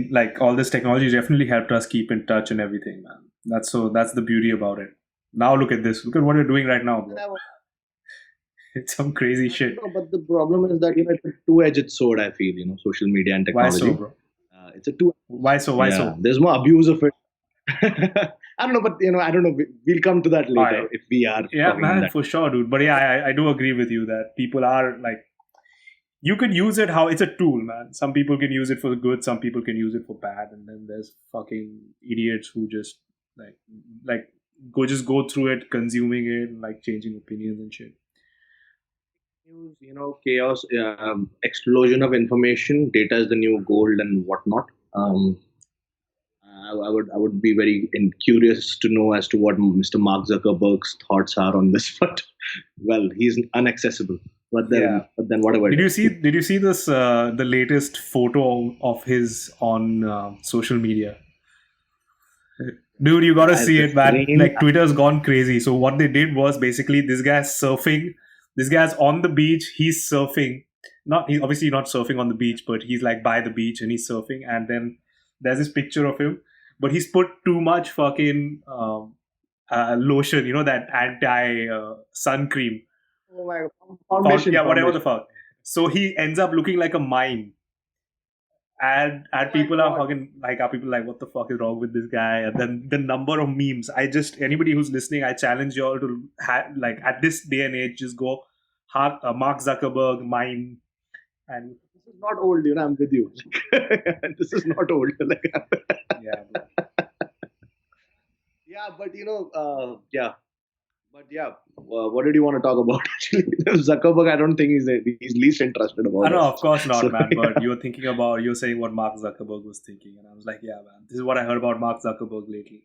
mean, like all this technology definitely helped us keep in touch and everything, man. That's the beauty about it. Now look at this. Look at what you're doing right now, bro. And It's some crazy I shit. know, but the problem is that it's a two-edged sword. I feel social media and Why so, technology. bro? It's a two. Why so? Why Yeah, so? there's more abuse of it. I don't know, but I don't know. We'll come to that later I if we are Yeah, talking in man, that. for sure, dude. But yeah, I do agree with you that people are like, you can use it how it's a tool, man. Some people can use it for good, some people can use it for bad, and then there's fucking idiots who just like like go through it, consuming it, and like changing opinions and shit. News, chaos, explosion of information, data is the new gold and whatnot. I would be very curious to know as to what Mr. Mark Zuckerberg's thoughts are on this, but well, he's inaccessible. Yeah. But then whatever it Did you is. see? Did you see this? The latest photo of his on social media, dude. You gotta I've see it, man. refrained. Like Twitter's gone crazy. So what they did was basically this guy's surfing. This guy's on the beach. He's surfing. He's obviously not surfing on the beach, but he's like by the beach and he's surfing. And then there's this picture of him, but he's put too much fucking lotion. You know that anti sun cream. Oh my God. Foundation, Yeah, whatever the foundation. fuck. So he ends up looking like a mime. And Oh my people are God. fucking like, are people like, what the fuck is wrong with this guy? And then the number of memes. I just Anybody who's listening, I challenge you all to like at this day and age, just go Mark Zuckerberg mime, and This is not old, I'm with you. This is not old. yeah, bro. Yeah, but yeah. But yeah, what did you want to talk about? Actually, Zuckerberg, I don't think he's least interested I about know, us. of course not, So man. But yeah. you're saying what Mark Zuckerberg was thinking, and I was like, yeah, man, this is what I heard about Mark Zuckerberg lately.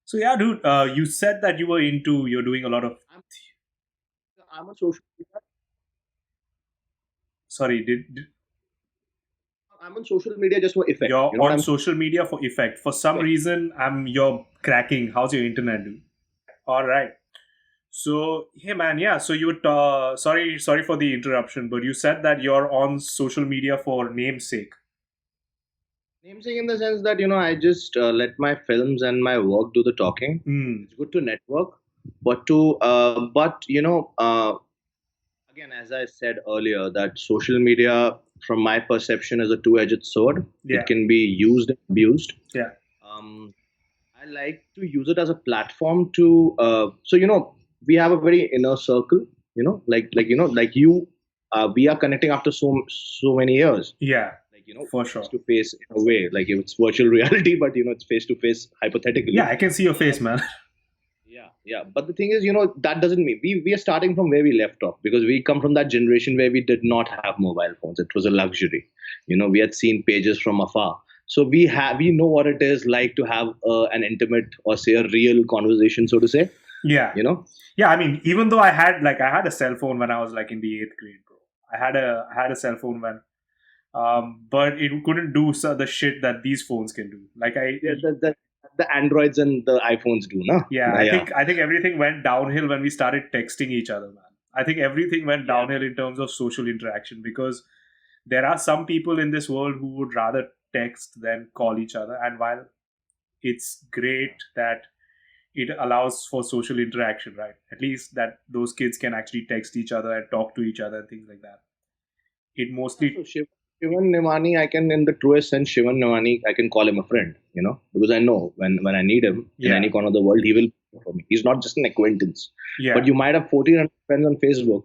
So yeah, dude, you said that you're doing a lot of. I'm, I'm on social media. Sorry, I'm on social media just for effect. you're You know what on I'm? social media for effect? For some Effect. reason, you're cracking. How's your internet, dude? All right. So hey, man, yeah. So sorry for the interruption, but you said that you're on social media for namesake. Namesake in the sense that I just let my films and my work do the talking. Hmm. It's good to network, but again, as I said earlier, that social media, from my perception, is a two-edged sword. Yeah. It can be used and abused. Yeah. Um, I like to use it as a platform to, so we have a very inner circle. Like you, we are connecting after so many years. Yeah. Like For sure. face to face in a way. Like it's virtual reality, but it's face to face hypothetically. Yeah, I can see your face, man. Yeah. But the thing is, that doesn't mean we are starting from where we left off, because we come from that generation where we did not have mobile phones. It was a luxury. We had seen pages from afar. So we know what it is like to have an intimate, or say a real conversation, so to say. Yeah. Yeah, I mean, even though I had a cell phone when I was like in the 8th grade, bro. I had a cell phone when but it couldn't do the shit that these phones can do. Yeah, the Androids and the iPhones do, no? Yeah, I Yeah. think I think everything went downhill when we started texting each other, man. I think everything went Yeah. downhill in terms of social interaction, because there are some people in this world who would rather text than call each other. And while it's great that it allows for social interaction, right? At least that those kids can actually text each other and talk to each other and things like that. It So mostly, Shivan Nimani, I can, in the truest sense, Shivan Nimani, I can call him a friend, because I know when I need him in yeah, any corner of the world, he will be for me. He's not just an acquaintance. yeah. But you might have 1,400 friends on Facebook,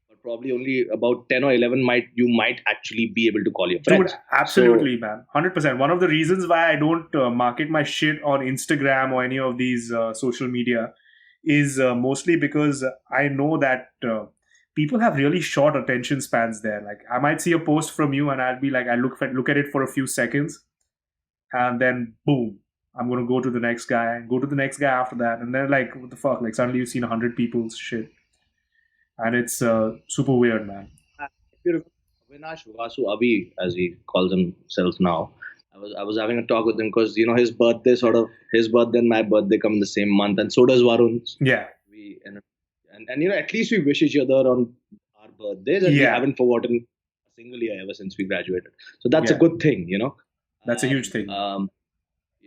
but probably only about 10 or 11 might actually be able to call your Dude, friends. So absolutely, man. 100%. One of the reasons why I don't market my shit on Instagram or any of these social media is mostly because I know that people have really short attention spans there. Like, I might see a post from you and I'll be like, I look at it for a few seconds, and then boom, I'm going to go to the next guy and go to the next guy after that. And they're like, what the fuck? Like, suddenly you've seen 100 people's shit. And it's super weird, man. if you remember Avinash Vasu Abhi, as he calls himself now, I was having a talk with him because his birthday and my birthday come in the same month, and so does Varun's. Yeah. We and at least we wish each other on our birthdays, and we Yeah. haven't forgotten a single year ever since we graduated. So that's a Yeah. good thing. That's a huge thing.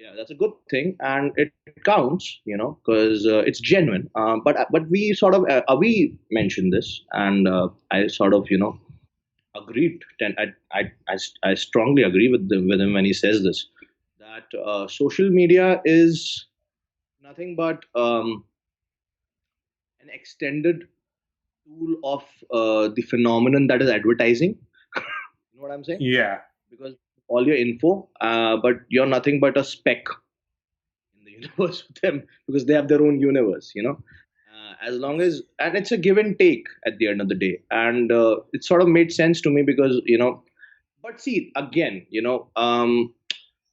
Yeah, that's a good thing, and it counts, because it's genuine. But we sort of we mentioned this, and I sort of agreed. And I strongly agree with him when he says this, that social media is nothing but an extended tool of the phenomenon that is advertising. You know what I'm saying? Yeah. Because all your info, but you're nothing but a speck in the universe with them, because they have their own universe. As long as, and it's a give and take at the end of the day, and it sort of made sense to me because but see, again,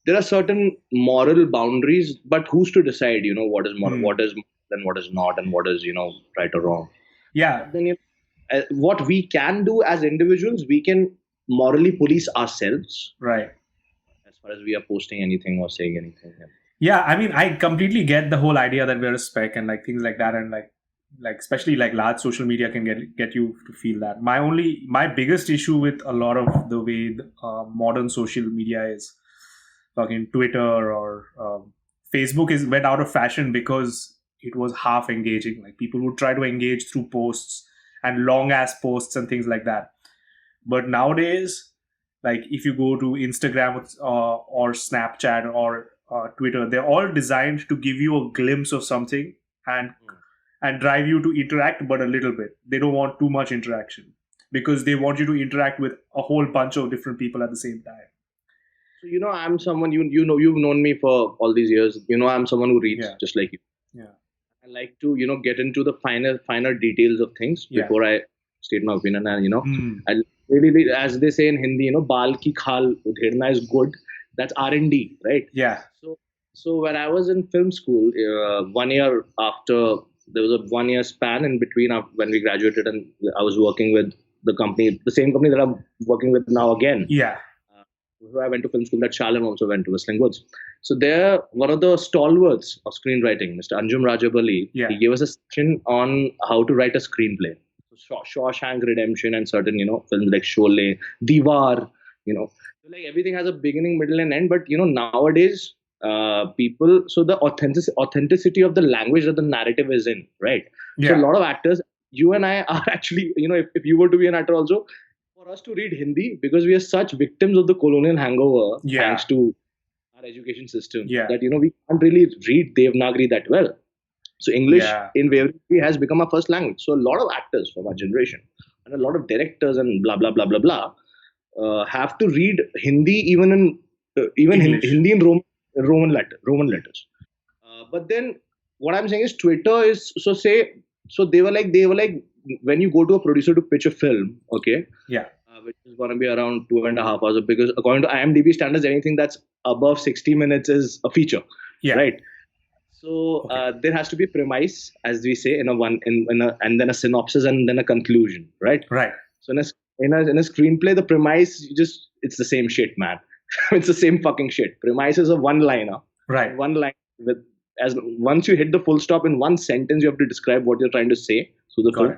there are certain moral boundaries, but who's to decide what is moral, what is and what is not, and what is right or wrong? Yeah. But then what we can do as individuals, we can morally police ourselves, Right. as far as we are posting anything or saying anything. Yeah, I mean, I completely get the whole idea that we're a spec and like things like that, and like especially like large social media can get you to feel that. My biggest issue with a lot of the way modern social media is, fucking Twitter or Facebook is went out of fashion because it was half engaging. Like people would try to engage through posts and long ass posts and things like that. But nowadays, like if you go to Instagram or Snapchat or Twitter, they're all designed to give you a glimpse of something and drive you to interact, but a little bit. They don't want too much interaction because they want you to interact with a whole bunch of different people at the same time. So I'm someone you've known me for all these years. I'm someone who reads just like you. Yeah. I like to get into the finer details of things before I state my opinion. And I really, as they say in Hindi, "Bal ki khal udherna" is good. That's R&D, right? Yeah. So when I was in film school, 1 year after, there was a 1 year span in between when we graduated, and I was working with the same company that I'm working with now again. Yeah. So I went to film school. That Shalim also went to Whistling Woods. So there, one of the stalwarts of screenwriting, Mr. Anjum Rajabali, he gave us a section on how to write a screenplay. So Shawshank Redemption and certain, films like Sholay, Diwar, so like everything has a beginning, middle, and end. But nowadays, people, so the authenticity of the language that the narrative is in, right? Yeah. So a lot of actors, you and I are actually, if you were to be an actor also, for us to read Hindi, because we are such victims of the colonial hangover, thanks to our education system, that we can't really read Devanagari that well. So English invariably has become our first language. So a lot of actors from our generation and a lot of directors and blah blah blah blah blah have to read Hindi even in Hindi in Roman letters. But then what I'm saying is Twitter is so they were like when you go to a producer to pitch a film, okay, which is going to be around 2.5 hours, because according to IMDb standards, anything that's above 60 minutes is a feature, right? So there has to be a premise, as we say, and then a synopsis and then a conclusion, right? Right. So in a screenplay, the premise it's the same shit, man. It's the same fucking shit. Premise is a one-liner, right? One line once you hit the full stop in one sentence, you have to describe what you're trying to say through the film.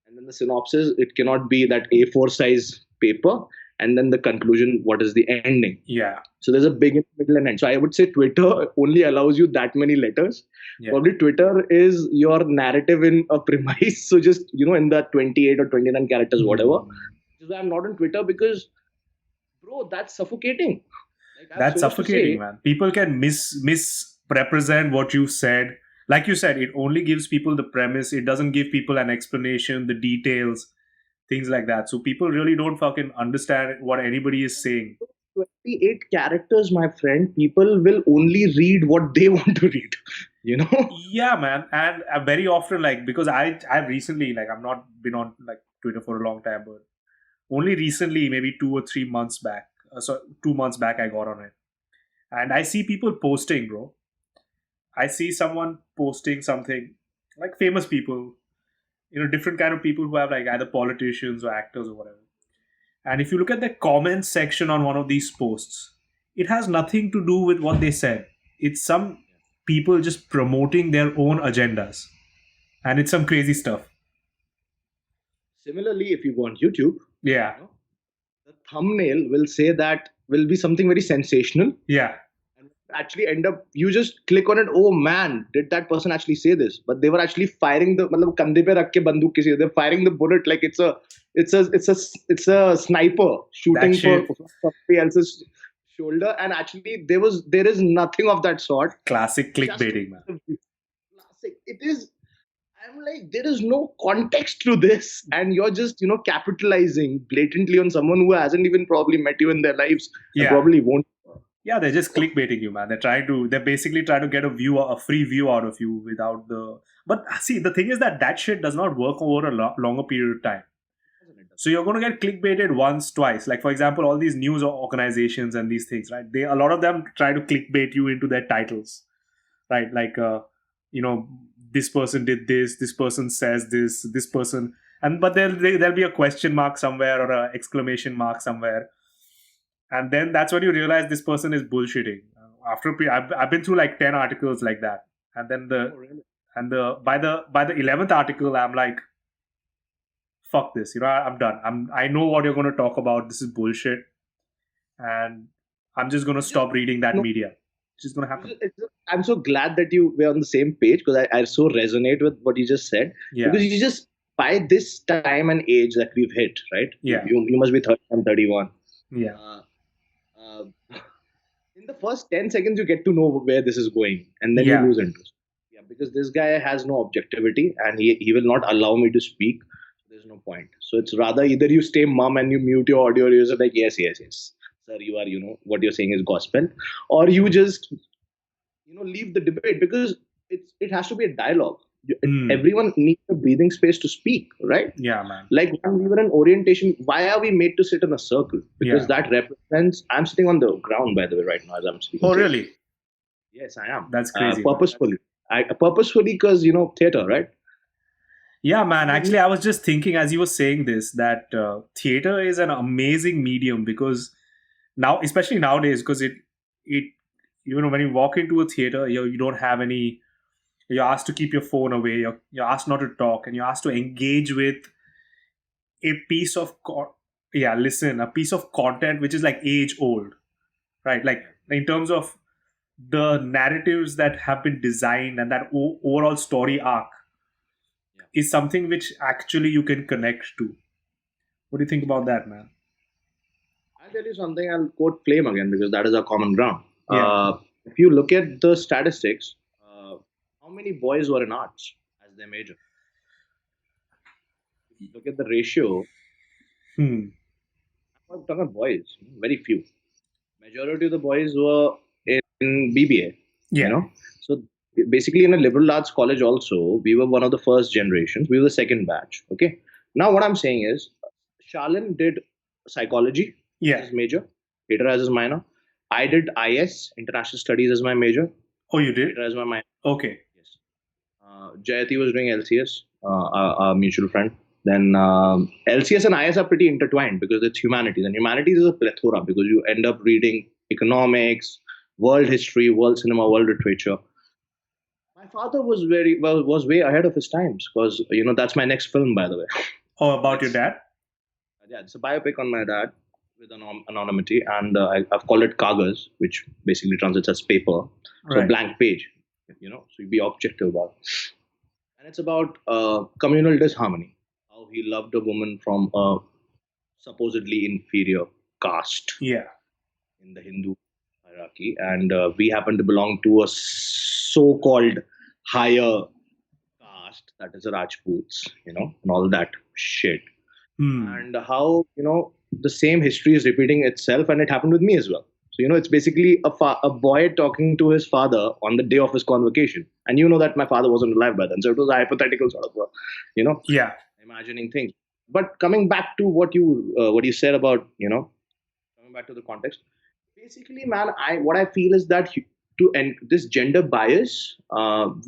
And then the synopsis, it cannot be that A4 size paper. And then the conclusion, what is the ending? Yeah. So there's a beginning, middle, and end. So I would say Twitter only allows you that many letters. Probably Twitter is your narrative in a premise. So just, in the 28 or 29 characters, whatever. So I'm not on Twitter because, bro, that's suffocating. That's suffocating, man. People can misrepresent what you said. Like you said, it only gives people the premise. It doesn't give people an explanation, the details, things like that. So people really don't fucking understand what anybody is saying. 28 characters, my friend. People will only read what they want to read. Yeah, man. And very often, like, because I've recently, like, I've not been on like Twitter for a long time, but only recently, maybe 2 or 3 months back. So 2 months back, I got on it, and I see people posting, bro. I see someone posting something, like famous people, different kind of people who have like either politicians or actors or whatever. And if you look at the comments section on one of these posts, it has nothing to do with what they said. It's some people just promoting their own agendas, and it's some crazy stuff. Similarly, if you go on YouTube, the thumbnail will say that will be something very sensational. Yeah. And actually end up, you just click on it. Oh man, did that person actually say this? But they were actually firing the, मतलब कंधे पे रख के बंदूक किसी, they're firing the bullet like it's a sniper shooting shit. for somebody else's shoulder. And actually there is nothing of that sort. Classic Just clickbaiting, man. classic. It is. I'm like, there is no context to this, and you're just, capitalizing blatantly on someone who hasn't even probably met you in their lives and Yeah. probably won't. Yeah, they're just clickbaiting you, man. They're basically trying to get a free view out of you without the. But see, the thing is that shit does not work over a longer period of time. So you're going to get clickbaited once, twice. Like for example, all these news organizations and these things, right? A lot of them try to clickbait you into their titles, right? Like, this person did this person says this person, and but there'll be a question mark somewhere or a exclamation mark somewhere, and then that's when you realize this person is bullshitting. I've been through like 10 articles like that, and then Oh, really? by the 11th article I'm like, fuck this, I'm done. I know what you're going to talk about. This is bullshit, and I'm just going to stop reading that No, media. It's just going to happen. I'm so glad that you were on the same page, because I so resonate with what you just said. Yeah. Because you just, by this time and age that we've hit, right? Yeah. You must be 30, I'm 31. Yeah. In the first 10 seconds, you get to know where this is going, and then Yeah. you lose interest. Yeah, because this guy has no objectivity, and he will not allow me to speak. There's no point. So it's rather either you stay mum and you mute your audio, or you're just like, yes, yes, yes, sir, you are, what you're saying is gospel, or you just, leave the debate, because it has to be a dialogue. Everyone needs a breathing space to speak, right? Yeah, man. Like when we were in orientation, why are we made to sit in a circle? Because that represents, I'm sitting on the ground, by the way, right now as I'm speaking. Oh, really? Yes, I am. That's crazy. Purposefully. Purposefully, because, theater, right? Yeah, man. Actually, I was just thinking as you were saying this that theater is an amazing medium, because now, especially nowadays, because it when you walk into a theater, you don't have any. You're asked to keep your phone away. You're asked not to talk, and you're asked to engage with a piece of a piece of content which is like age old, right? Like in terms of the narratives that have been designed and that overall story arc is something which actually you can connect to. What do you think about that, man? I'll tell you something. I'll quote Flame again, because that is our common ground. Yeah. If you look at the statistics, how many boys were in arts as their major? If you look at the ratio. I'm talking about boys. Very few. Majority of the boys were in BBA. Yeah. So basically, in a liberal arts college also, we were one of the first generations. We were the second batch. Okay. Now what I'm saying is, Shalin did psychology as his major, theater as his minor. I did IS, international studies, as my major. Oh, you did? Theater as my minor. Okay. Yes. Jayati was doing LCS, our mutual friend. Then LCS and IS are pretty intertwined, because it's humanities, and humanities is a plethora, because you end up reading economics, world history, world cinema, world literature. My father was way ahead of his times, because that's my next film, by the way. Oh, about your dad? Yeah, it's a biopic on my dad with anonymity, and I've called it Kagas, which basically translates as paper, so Right. blank page. So you be objective about it. And it's about communal disharmony. How he loved a woman from a supposedly inferior caste Yeah. in the Hindu hierarchy, and we happen to belong to a so-called higher caste, that is the Rajputs, and all that shit. And how the same history is repeating itself, and it happened with me as well. So it's basically a boy talking to his father on the day of his convocation, and that my father wasn't alive by then, so it was a hypothetical sort of Yeah. imagining things. But coming back to what you said about coming back to the context, basically, man, what I feel is that to end this gender bias,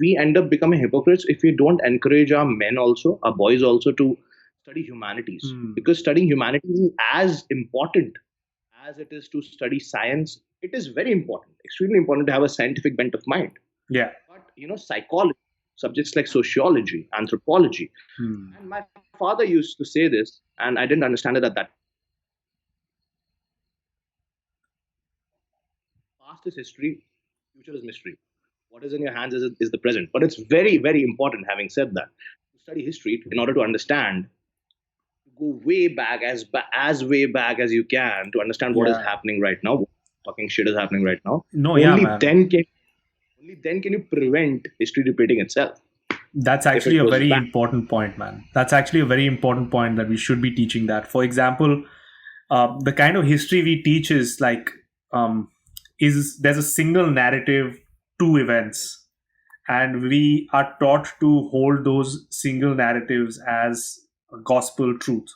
we end up becoming hypocrites if we don't encourage our men also, our boys also, to study humanities, because studying humanities is as important as it is to study science. It is very important, extremely important, to have a scientific bent of mind. Yeah. But psychology, subjects like sociology, anthropology, and my father used to say this, and I didn't understand it at that. Past is history, future is mystery. What is in your hands is the present. But it's very, very important, having said that, to study history in order to understand, to go way back, as way back as you can, to understand what is Yeah. happening right now, what fucking shit is happening right now. No, yeah, Only man. then can only then can you prevent history repeating itself That's if actually it a goes very back. important point, man. That's actually a very important point that we should be teaching that. For example, the kind of history we teach is like um, is there's a single narrative, two events, and we are taught to hold those single narratives as a gospel truth.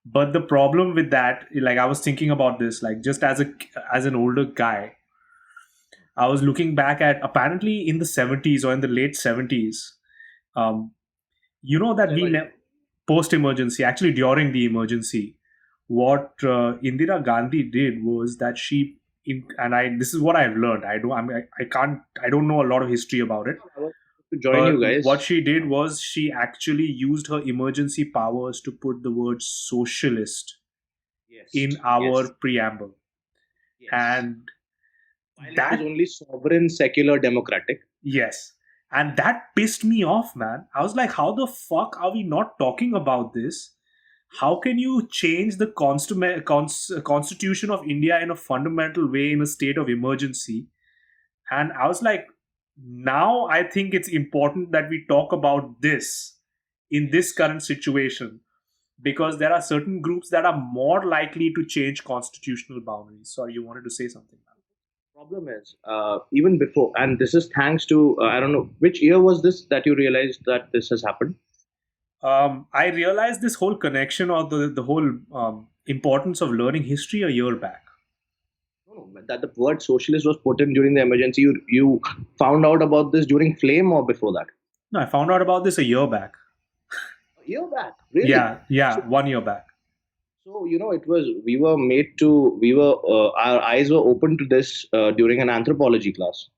But the problem with that, like I was thinking about this, like just as an older guy, I was looking back at apparently in the 70s or in the late 70s. Um, you know that post emergency, actually during the emergency, what Indira Gandhi did was that and I this is what I've learned. I don't know a lot of history about it, I was to join but you what guys. she did was she actually used her emergency powers to put the word socialist Yes, in yes, our preamble, yes. and While it was that only sovereign, secular, democratic. yes, and that pissed me off, man. I was like, how the fuck are we not talking about this? How can you change the constitution of India in a fundamental way in a state of emergency? And I was like, now I think it's important that we talk about this in this Yes. current situation, because there are certain groups that are more likely to change constitutional boundaries. Sorry, you wanted to say something. Problem is, even before, and this is thanks to, I don't know, which year was this that you realized that this has happened? I realized this whole connection or the whole importance of learning history a year back. No, no, that the word socialist was put in during the emergency. You found out about this during Flame or before that? No, I found out about this a year back. A year back, really? Yeah, So, yeah, 1 year back. it was, we were made to, we were, our eyes were open to this during an anthropology class,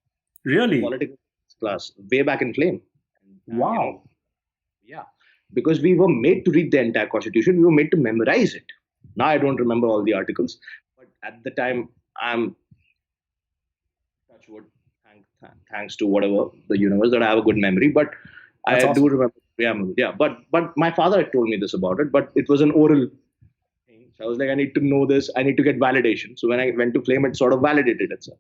Really? political class, way back in Flame. And Wow. yeah, because we were made to read the entire constitution, we were made to memorize it. Now I don't remember all the articles, but at the time, I'm touch wood, thanks to whatever the universe, that I have a good memory. But That's I do awesome. remember. Yeah. But my father had told me this about it, but it was an oral thing. So I was like, I need to know this. I need to get validation. So when I went to Flame, it sort of validated itself.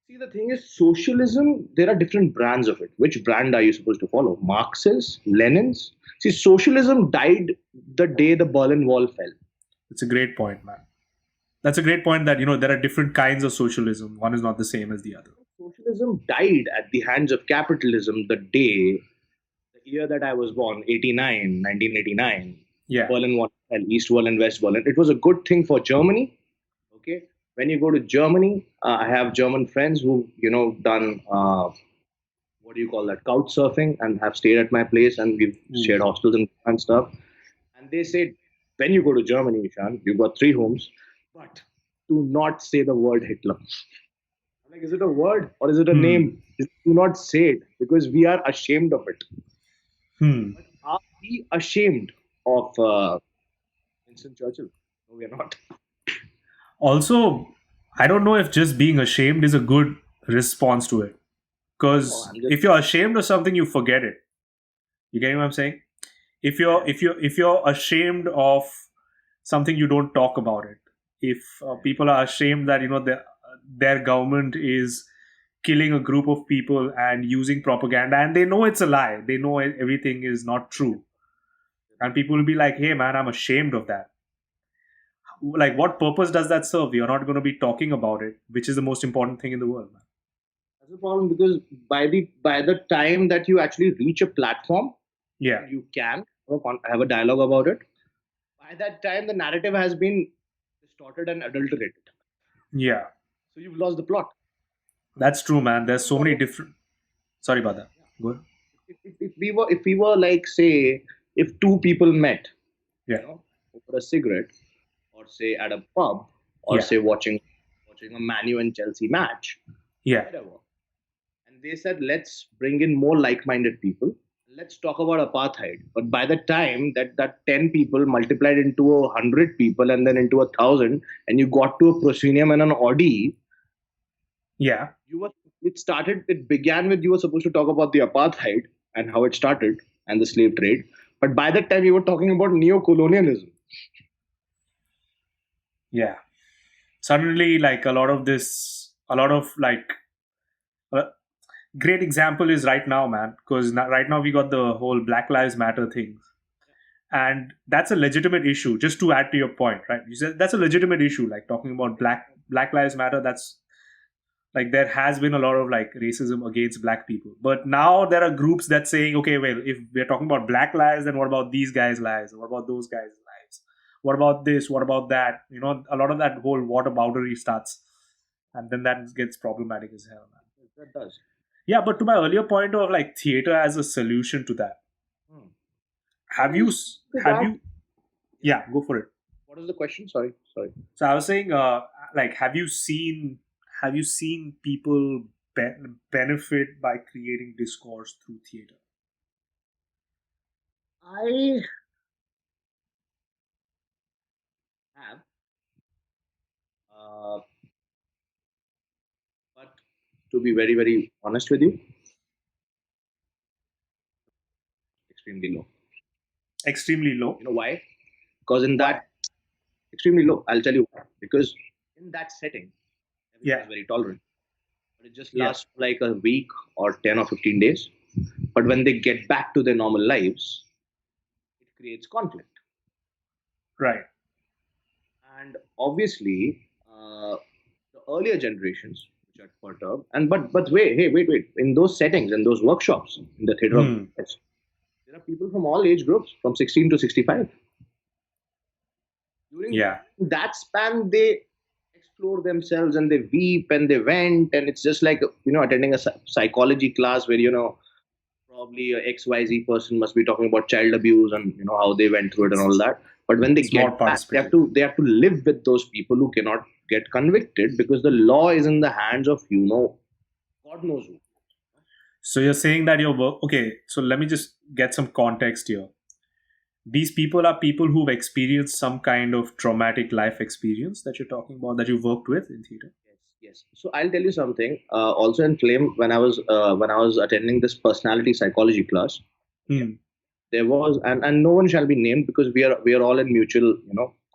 See, the thing is, socialism, there are different brands of it. Which brand are you supposed to follow? Marx's, Lenin's? See, socialism died the day the Berlin Wall fell. It's a great point, man. That's a great point that, there are different kinds of socialism. One is not the same as the other. Socialism died at the hands of capitalism the year that I was born, 1989. Yeah. Berlin Wall fell, East Wall and West Berlin. It was a good thing for Germany. Okay. When you go to Germany, I have German friends who, done what do you call that, couch surfing, and have stayed at my place, and we've Ooh. shared hostels and stuff. And they said, when you go to Germany, Ishan, you've got three homes, but do not say the word Hitler. I'm like, is it a word or is it a Hmm. name? Do not say it because we are ashamed of it. Hmm. But are we ashamed of Winston Churchill? No, we are not. Also, I don't know if just being ashamed is a good response to it. No, Because I'm just if you're ashamed of something, you forget it. You get what I'm saying? yeah, If you're ashamed of something, you don't talk about it. If people are ashamed that their government is killing a group of people and using propaganda, and they know it's a lie, they know everything is not true, and people will be like, hey man, I'm ashamed of that. Like, what purpose does that serve? You're not going to be talking about it, which is the most important thing in the world, man. that's the problem because by the time that you actually reach a platform Yeah. where you can have a dialogue about it, by that time the narrative has been distorted and adulterated. Yeah, So you've lost the plot. that's true, man. There's so many Follow? different. Sorry about that. Go ahead. If we were like, say, if two people met, Yeah. over a cigarette, or say at a pub, or Yeah. say watching a Man U and Chelsea match, Yeah. whatever, and they said, let's bring in more like-minded people, let's talk about apartheid. But by the time that 10 people multiplied into 100 people and then into 1,000, and you got to a proscenium and an Audi, Yeah. It began with, you were supposed to talk about the apartheid and how it started and the slave trade. But by that time, you were talking about neo-colonialism. Yeah. Suddenly, like a lot of like a great example is right now, man, because right now we got the whole Black Lives Matter thing. And that's a legitimate issue. Just to add to your point, right? You said that's a legitimate issue, like talking about Black Lives Matter. That's like there has been a lot of like racism against black people, but now there are groups that saying, okay, well, if we're talking about black lives, then what about these guys lives, what about those guys lives, what about this, what about that, you know, a lot of that whole whataboutery starts, and then that gets problematic as hell, man. That does. Yeah, but to my earlier point of like theater as a solution to that, Hmm. have you have you yeah, go for it. What is the question? Sorry. So I was saying, like, have you seen people benefit by creating discourse through theater? I have, uh, but to be very, very honest with you, extremely low. Extremely low. You know why? Because in Why? that extremely low, I'll tell you why. Because in that setting, everyone Yeah, is very tolerant. But it just yeah, lasts like a week or 10 or 15 days. But when they get back to their normal lives, it creates conflict. right. And obviously, the earlier generations, which are perturbed, and but wait. In those settings, in those workshops, in the theater of Hmm. Gods, there are people from all age groups, from 16 to 65. During Yeah, that span, they explore themselves and they weep and they vent, and it's just like, attending a psychology class where, probably a XYZ person must be talking about child abuse and how they went through it and all that. But when they it's more get back, they have participative. to they have to live with those people who cannot get convicted because the law is in the hands of, God knows who. So you're saying that your work. Okay, so let me just get some context here. These people are people who've experienced some kind of traumatic life experience that you're talking about, that you've worked with in theater. Yes. So I'll tell you something. Also in Flame, when I was attending this personality psychology class, okay, Hmm. there was, and no one shall be named because we are all in mutual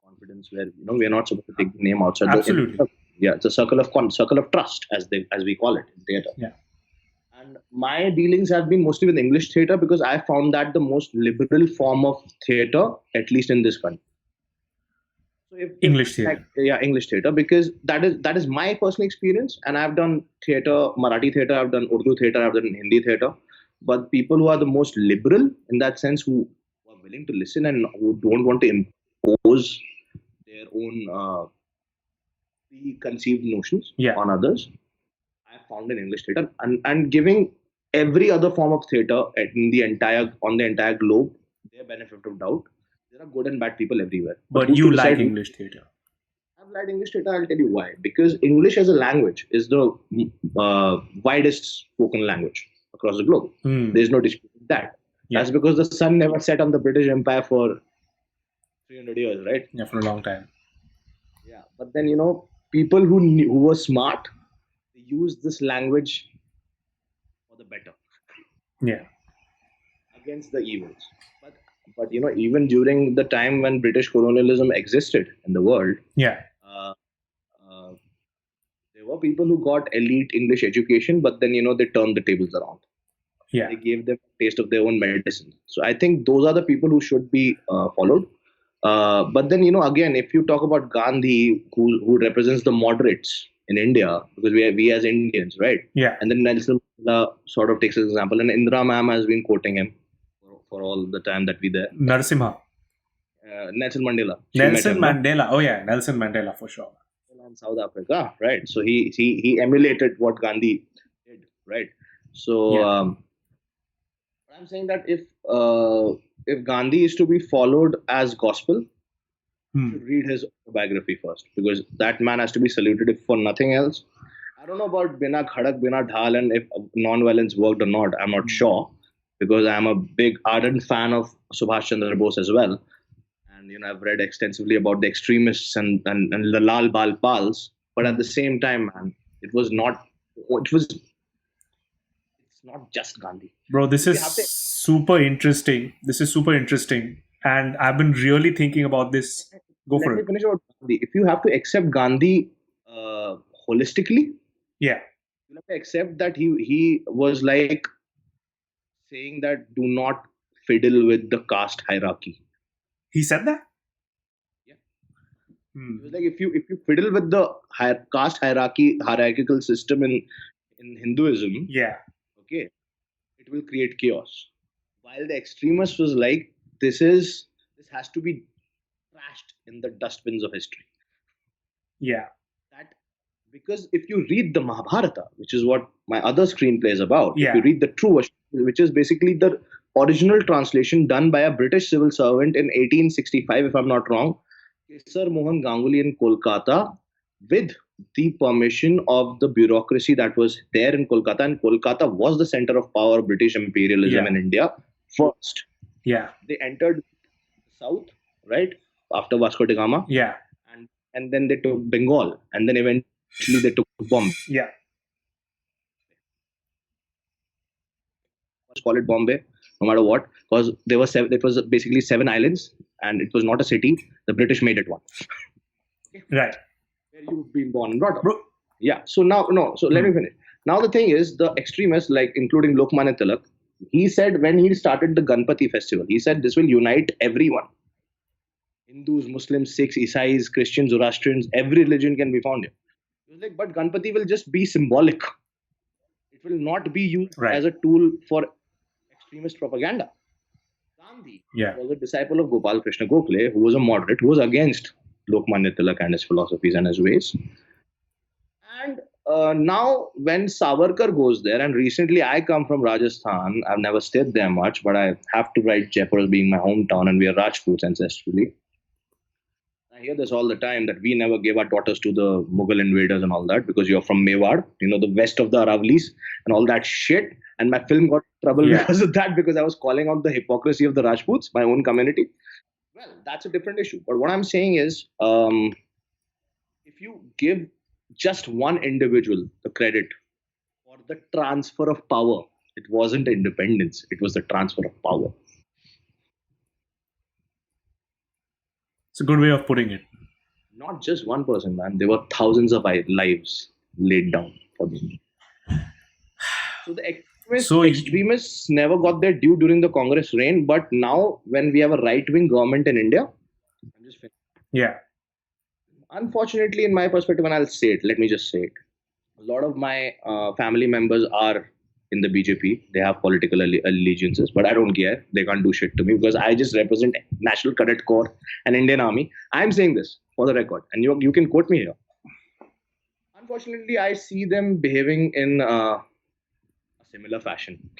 confidence where we are not supposed to take the name outside Absolutely. yeah, it's a circle of trust as we call it in theater. Yeah. And my dealings have been mostly with English theater because I found that the most liberal form of theater, at least in this country. So if English like, theater. yeah, English theater, because that is my personal experience, and I've done theater, Marathi theater, I've done Urdu theater, I've done Hindi theater. But people who are the most liberal in that sense, who are willing to listen and who don't want to impose their own preconceived notions Yeah. on others, I found in English theater, and giving every other form of theater on the entire globe their benefit of doubt. There are good and bad people everywhere, but But who's to you like decide? English theater. I've liked English theater. I'll tell you why. Because English as a language is the widest spoken language across the globe. Hmm. There's no dispute with that. Yeah. That's because the sun never set on the British Empire for 300 years, right? Yeah, for a long time. Yeah. But then people who were smart, they used this language for the better Yeah. against the evils. But even during the time when British colonialism existed in the world, Yeah. uh, uh, there were people who got elite English education, but then they turned the tables around. Yeah. They gave them a taste of their own medicine. So I think those are the people who should be followed. But then again, if you talk about Gandhi, who represents the moderates in India, because we as Indians, right? Yeah. And then Nelson Mandela sort of takes an example, and Indira Ma'am has been quoting him for all the time that we there. Narasimha. Nelson Mandela, she met Nelson him, no? Mandela. Oh yeah, Nelson Mandela for sure. In South Africa, right? So he emulated what Gandhi did, right? So Yeah. I'm saying that if Gandhi is to be followed as gospel, you Hmm. should read his autobiography first because that man has to be saluted if for nothing else. I don't know about Bina Khadak, Bina Dhal, and if non-violence worked or not. I'm not sure because I'm a big ardent fan of Subhash Chandra Bose as well, and I've read extensively about the extremists and the Lal Bal Pals. But at the same time, man, it was not it was. It's not just Gandhi. Bro, this We is have to super interesting. This is super interesting. And I've been really thinking about this. Go let for me it. finish about Gandhi. If you have to accept Gandhi holistically, Yeah. you have to accept that he was like saying that do not fiddle with the caste hierarchy. He said that? Yeah. Hmm. It was like if you fiddle with the caste hierarchical system in Hinduism, Yeah. okay, it will create chaos. While the extremist was like, this has to be trashed in the dustbins of history. Yeah. That because if you read the Mahabharata, which is what my other screenplay is about, if Yeah. you read the true version, which is basically the original translation done by a British civil servant in 1865, if I'm not wrong, Kesar Mohan Ganguly in Kolkata, with the permission of the bureaucracy that was there in Kolkata, and Kolkata was the center of power of British imperialism Yeah. in India first. Yeah. They entered south, right, after Vasco da Gama, Yeah. and then they took Bengal, and then eventually they took Bombay. Yeah. Let's call it Bombay, no matter what, because there were seven. It was basically 7 islands, and it was not a city. The British made it one. Right. Where you've been born and brought up. Bro. Yeah. So now, no. So let me finish. Now the thing is, the extremists, like including Lokmanya Tilak, he said when he started the Ganpati festival, he said this will unite everyone. Hindus, Muslims, Sikhs, Isais, Christians, Zoroastrians, every religion can be found here. He was like, but Ganpati will just be symbolic. It will not be used Right. as a tool for extremist propaganda. Gandhi Yeah. was a disciple of Gopal Krishna Gokhale, who was a moderate, who was against Lokmanya Tilak and his philosophies and his ways. And now, when Savarkar goes there, and recently I come from Rajasthan, I've never stayed there much, but I have to write Jaipur as being my hometown, and we are Rajputs ancestrally. I hear this all the time that we never gave our daughters to the Mughal invaders and all that because you're from Mewar, the west of the Aravlis and all that shit. And my film got in trouble because of that, because I was calling out the hypocrisy of the Rajputs, my own community. Well, that's a different issue. But what I'm saying is, if you give just one individual the credit for the transfer of power, it wasn't independence, it was the transfer of power. It's a good way of putting it. Not just one person, man. There were thousands of lives laid down for them. So the extremists never got their due during the Congress reign, but now when we have a right-wing government in India, I'm just finished. Yeah. Unfortunately, in my perspective, and I'll say it, let me just say it. A lot of my family members are in the BJP. They have political allegiances, but I don't care. They can't do shit to me because I just represent National Cadet Corps and Indian Army. I'm saying this for the record, and you can quote me here. Unfortunately, I see them behaving in a similar fashion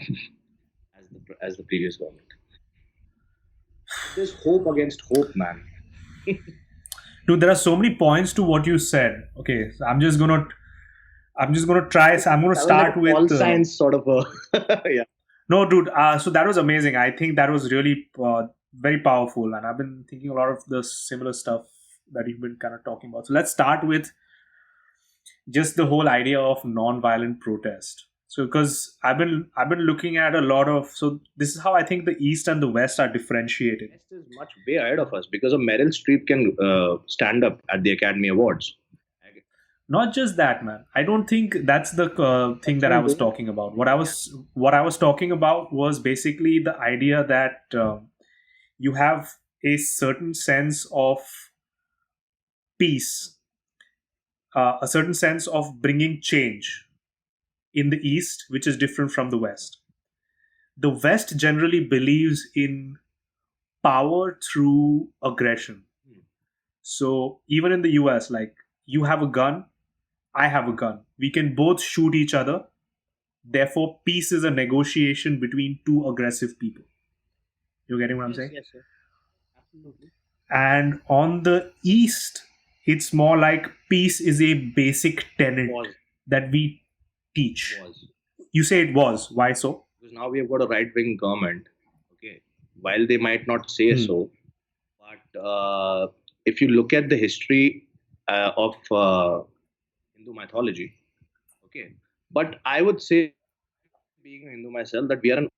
as the previous government. There's hope against hope, man. Dude, there are so many points to what you said. Okay, so I'm just gonna try. So I'm gonna start with all science sort of a yeah. No, dude. So that was amazing. I think that was really very powerful, and I've been thinking a lot of the similar stuff that you've been kind of talking about. So let's start with just the whole idea of non-violent protest. So because I've been looking at a lot of, so this is how I think the East and the West are differentiated. West is much way ahead of us because of Meryl Streep can stand up at the Academy Awards. Not just that, man. I don't think that's the thing that I was talking about. What I was talking about was basically the idea that you have a certain sense of peace, a certain sense of bringing change in the East, which is different from the West. The West generally believes in power through aggression. So even in the US, like, you have a gun, I have a gun. We can both shoot each other. Therefore, peace is a negotiation between two aggressive people. You're getting what I'm saying? Yes, sir. Absolutely. And on the East, it's more like peace is a basic tenet that we teach. You say it was. Why so? Because now we have got a right-wing government. Okay, while they might not say so, but if you look at the history of Hindu mythology, okay, But I would say, being a Hindu myself, that we are an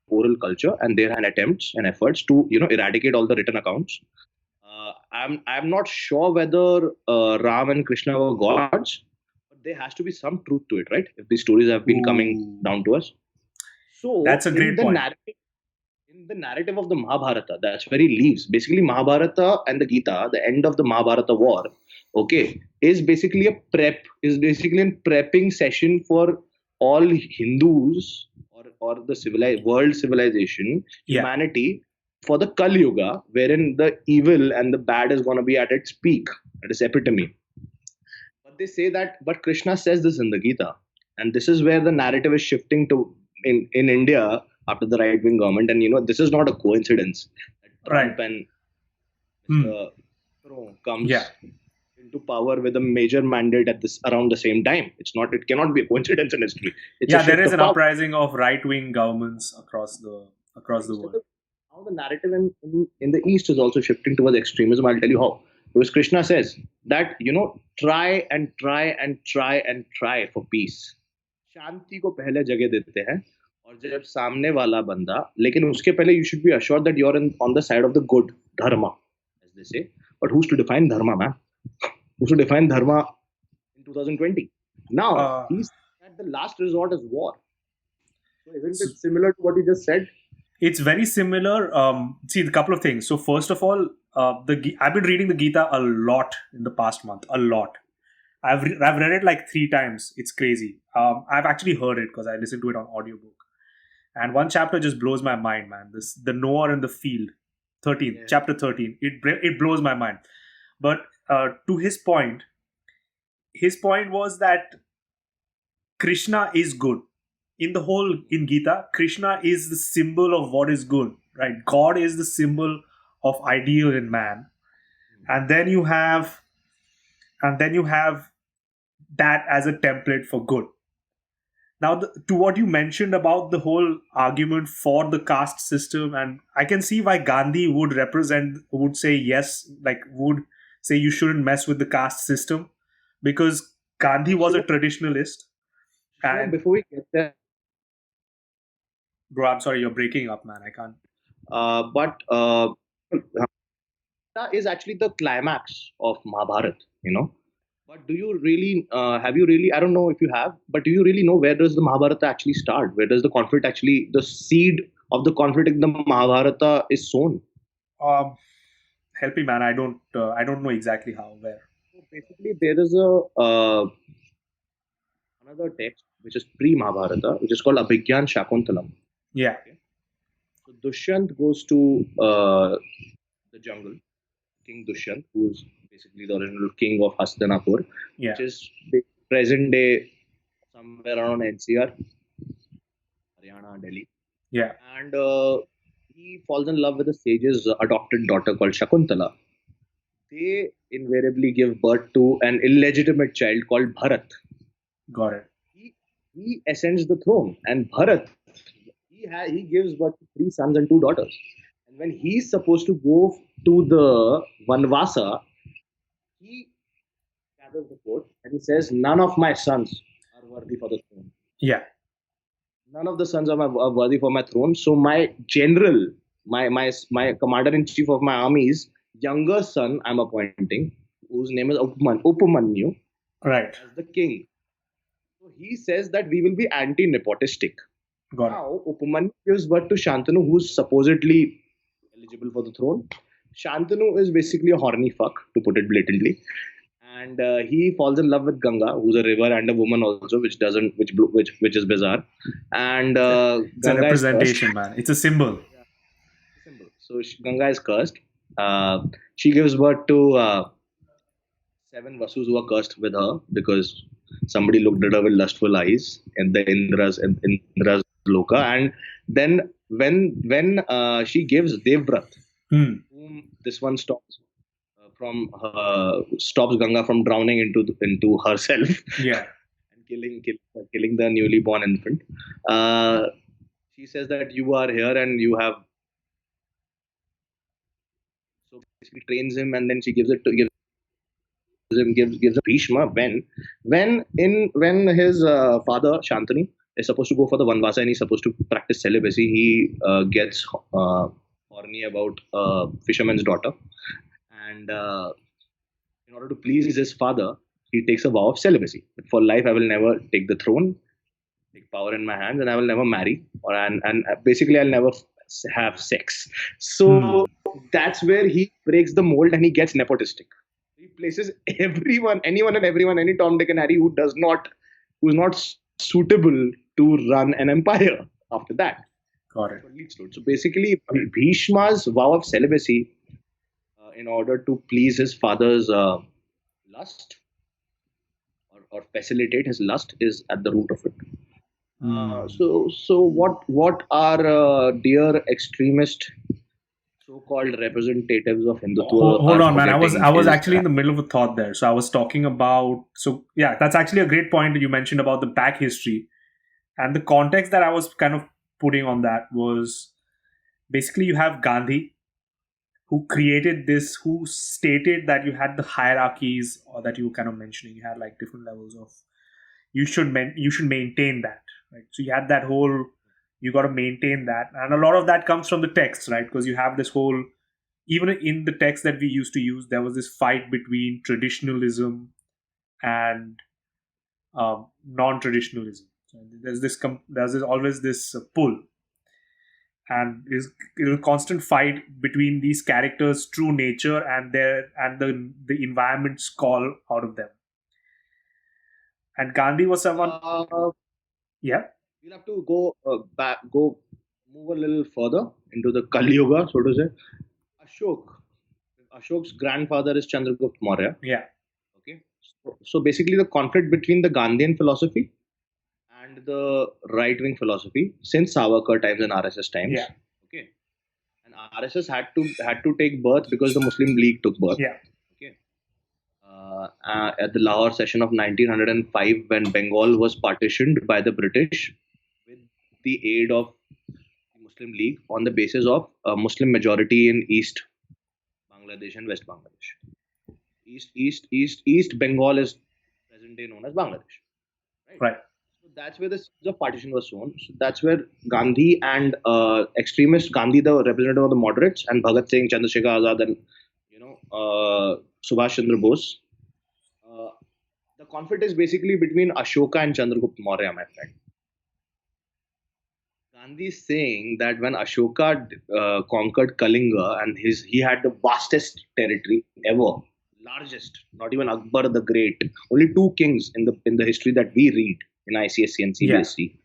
oral culture, and there are attempts and efforts to eradicate all the written accounts. I'm not sure whether Ram and Krishna were gods, but there has to be some truth to it, right? If these stories have been coming Ooh, down to us. So that's a great point. in the narrative of the Mahabharata, that's where he leaves. Basically, Mahabharata and the Gita, the end of the Mahabharata war, okay, is basically is basically a prepping session for all Hindus, or the civilized world civilization, Yeah, humanity, for the Kali Yuga, wherein the evil and the bad is going to be at its peak, at its epitome. But they say that, but Krishna says this in the Gita, and this is where the narrative is shifting to in India after the right wing government. And this is not a coincidence that right. Trump and Hmm. Mr. Trump comes Yeah, into power with a major mandate at this around the same time. It cannot be a coincidence in history. It's a yeah. There shift is of an power. uprising of right-wing governments across the Instead world. of Now the narrative in the East is also shifting towards extremism. I'll tell you how. Because Krishna says that try and try and try and try for peace. शांति को पहले जगह देते हैं, और जब सामने वाला बंदा, लेकिन उसके पहले you should be assured that you're on the side of the good dharma, as they say. But who's to define dharma, man? Who's to define dharma in 2020? Now Uh, he's at the last resort is war. So isn't so it similar to what you just said? it's very similar. See, a couple of things. So first of all, I've been reading the Gita a lot in the past month. A lot. I've read it like 3 times. It's crazy. I've actually heard it because I listened to it on audiobook. And one chapter just blows my mind, man. This the Noah in the field, 13, Yeah. chapter 13. It blows my mind. But to his point was that Krishna is good. In Gita, Krishna is the symbol of what is good, right? God is the symbol of ideal in man. And then you have that as a template for good. Now, to what you mentioned about the whole argument for the caste system, and I can see why Gandhi would say yes, like would say you shouldn't mess with the caste system, because Gandhi was a traditionalist. And Before we get there, bro, I'm sorry, you're breaking up, man. I can't. but that is actually the climax of Mahabharat, But do you really, have you really, I don't know if you have, but do you really know where does the Mahabharata actually start? Where does the conflict actually, the seed of the conflict in the Mahabharata is sown? Um, Help me, man. I don't know exactly how, where. So basically, there is another text which is pre-Mahabharata, which is called Abhigyan Shakuntalam. Yeah, So Dushyant goes to the jungle, King Dushyant, who's basically the original king of Hastinapur, yeah, which is present day somewhere around NCR, Haryana, Delhi. yeah. And he falls in love with the sage's adopted daughter called Shakuntala. They invariably give birth to an illegitimate child called Bharat. Got it. He ascends the throne, and Bharat, he gives birth to 3 sons and 2 daughters. And when he's supposed to go to the Vanvasa, he gathers the court and he says, "None of my sons are worthy for the throne. Yeah, None of the sons are worthy for my throne. So my general, my commander in chief of my army's younger son, I'm appointing, whose name is Upamanyu, right. as the king." So he says that we will be anti-nepotistic. Got it. Now, Upamanyu gives birth to Shantanu, who's supposedly eligible for the throne. Shantanu is basically a horny fuck, to put it blatantly, and he falls in love with Ganga, who's a river and a woman also, which doesn't, which is bizarre. And It's a Ganga is cursed. representation, man. It's a symbol. Symbol. So Ganga is cursed. She gives birth to 7 Vasus who are cursed with her because somebody looked at her with lustful eyes in the Indra's Loka. And then when she gives Devvrat, whom this one stops Ganga from drowning into herself Yeah, and killing the newly born infant. She says that you are here and you have, so basically trains him, and then she gives it to gives a Bhishma when his father Shantanu is supposed to go for the Vanvasa and he's supposed to practice celibacy. He gets horny about a fisherman's daughter, and in order to please his father, he takes a vow of celibacy. For life, I will never take the throne, take power in my hands, and I will never marry, and basically I'll never have sex. So that's where he breaks the mold and he gets nepotistic. He places everyone, anyone and everyone, any Tom, Dick, and Harry who's not suitable to run an empire after that. Got it. So basically, Bhishma's vow of celibacy, in order to please his father's lust or facilitate his lust, is at the root of it. So what are dear extremist so-called representatives of Hindutva? Hold are on, man. I was forgetting is actually in that- the middle of a thought there. So I was talking about, so yeah, that's actually a great point that you mentioned about the back history. And the context that I was kind of putting on that was basically you have Gandhi, who created this, who stated that you had the hierarchies, or that you were kind of mentioning, you had like different levels of, you should maintain that, right? So you had that whole, you got to maintain that, and a lot of that comes from the text, right? Because you have this whole, even in the text that we used to use, there was this fight between traditionalism and non-traditionalism. So there's always this pull, and is a constant fight between these characters' true nature and the environment's call out of them. And Gandhi was someone. Yeah. We'll have to go move a little further into the Kali Yuga, so to say. Ashok's grandfather is Chandragupta Maurya. Yeah. Okay. So basically, the conflict between the Gandhian philosophy and the right-wing philosophy since Savarkar times and RSS times. Yeah. Okay. And RSS had to take birth because the Muslim League took birth. Yeah. Okay. At the Lahore session of 1905, when Bengal was partitioned by the British with the aid of the Muslim League on the basis of a Muslim majority in East Bangladesh and West Bangladesh. East Bengal is present day known as Bangladesh. Right. So that's where the seeds of partition was sown. So that's where Gandhi and extremist Gandhi, the representative of the moderates, and Bhagat Singh, Chandrasekhar Azad, and Subhash Chandra Bose. The conflict is basically between Ashoka and Chandragupta Maurya, my friend. Gandhi is saying that when Ashoka conquered Kalinga, and he had the vastest territory ever, largest, not even Akbar the Great, only two kings in the history that we read in ICSE and CBSE.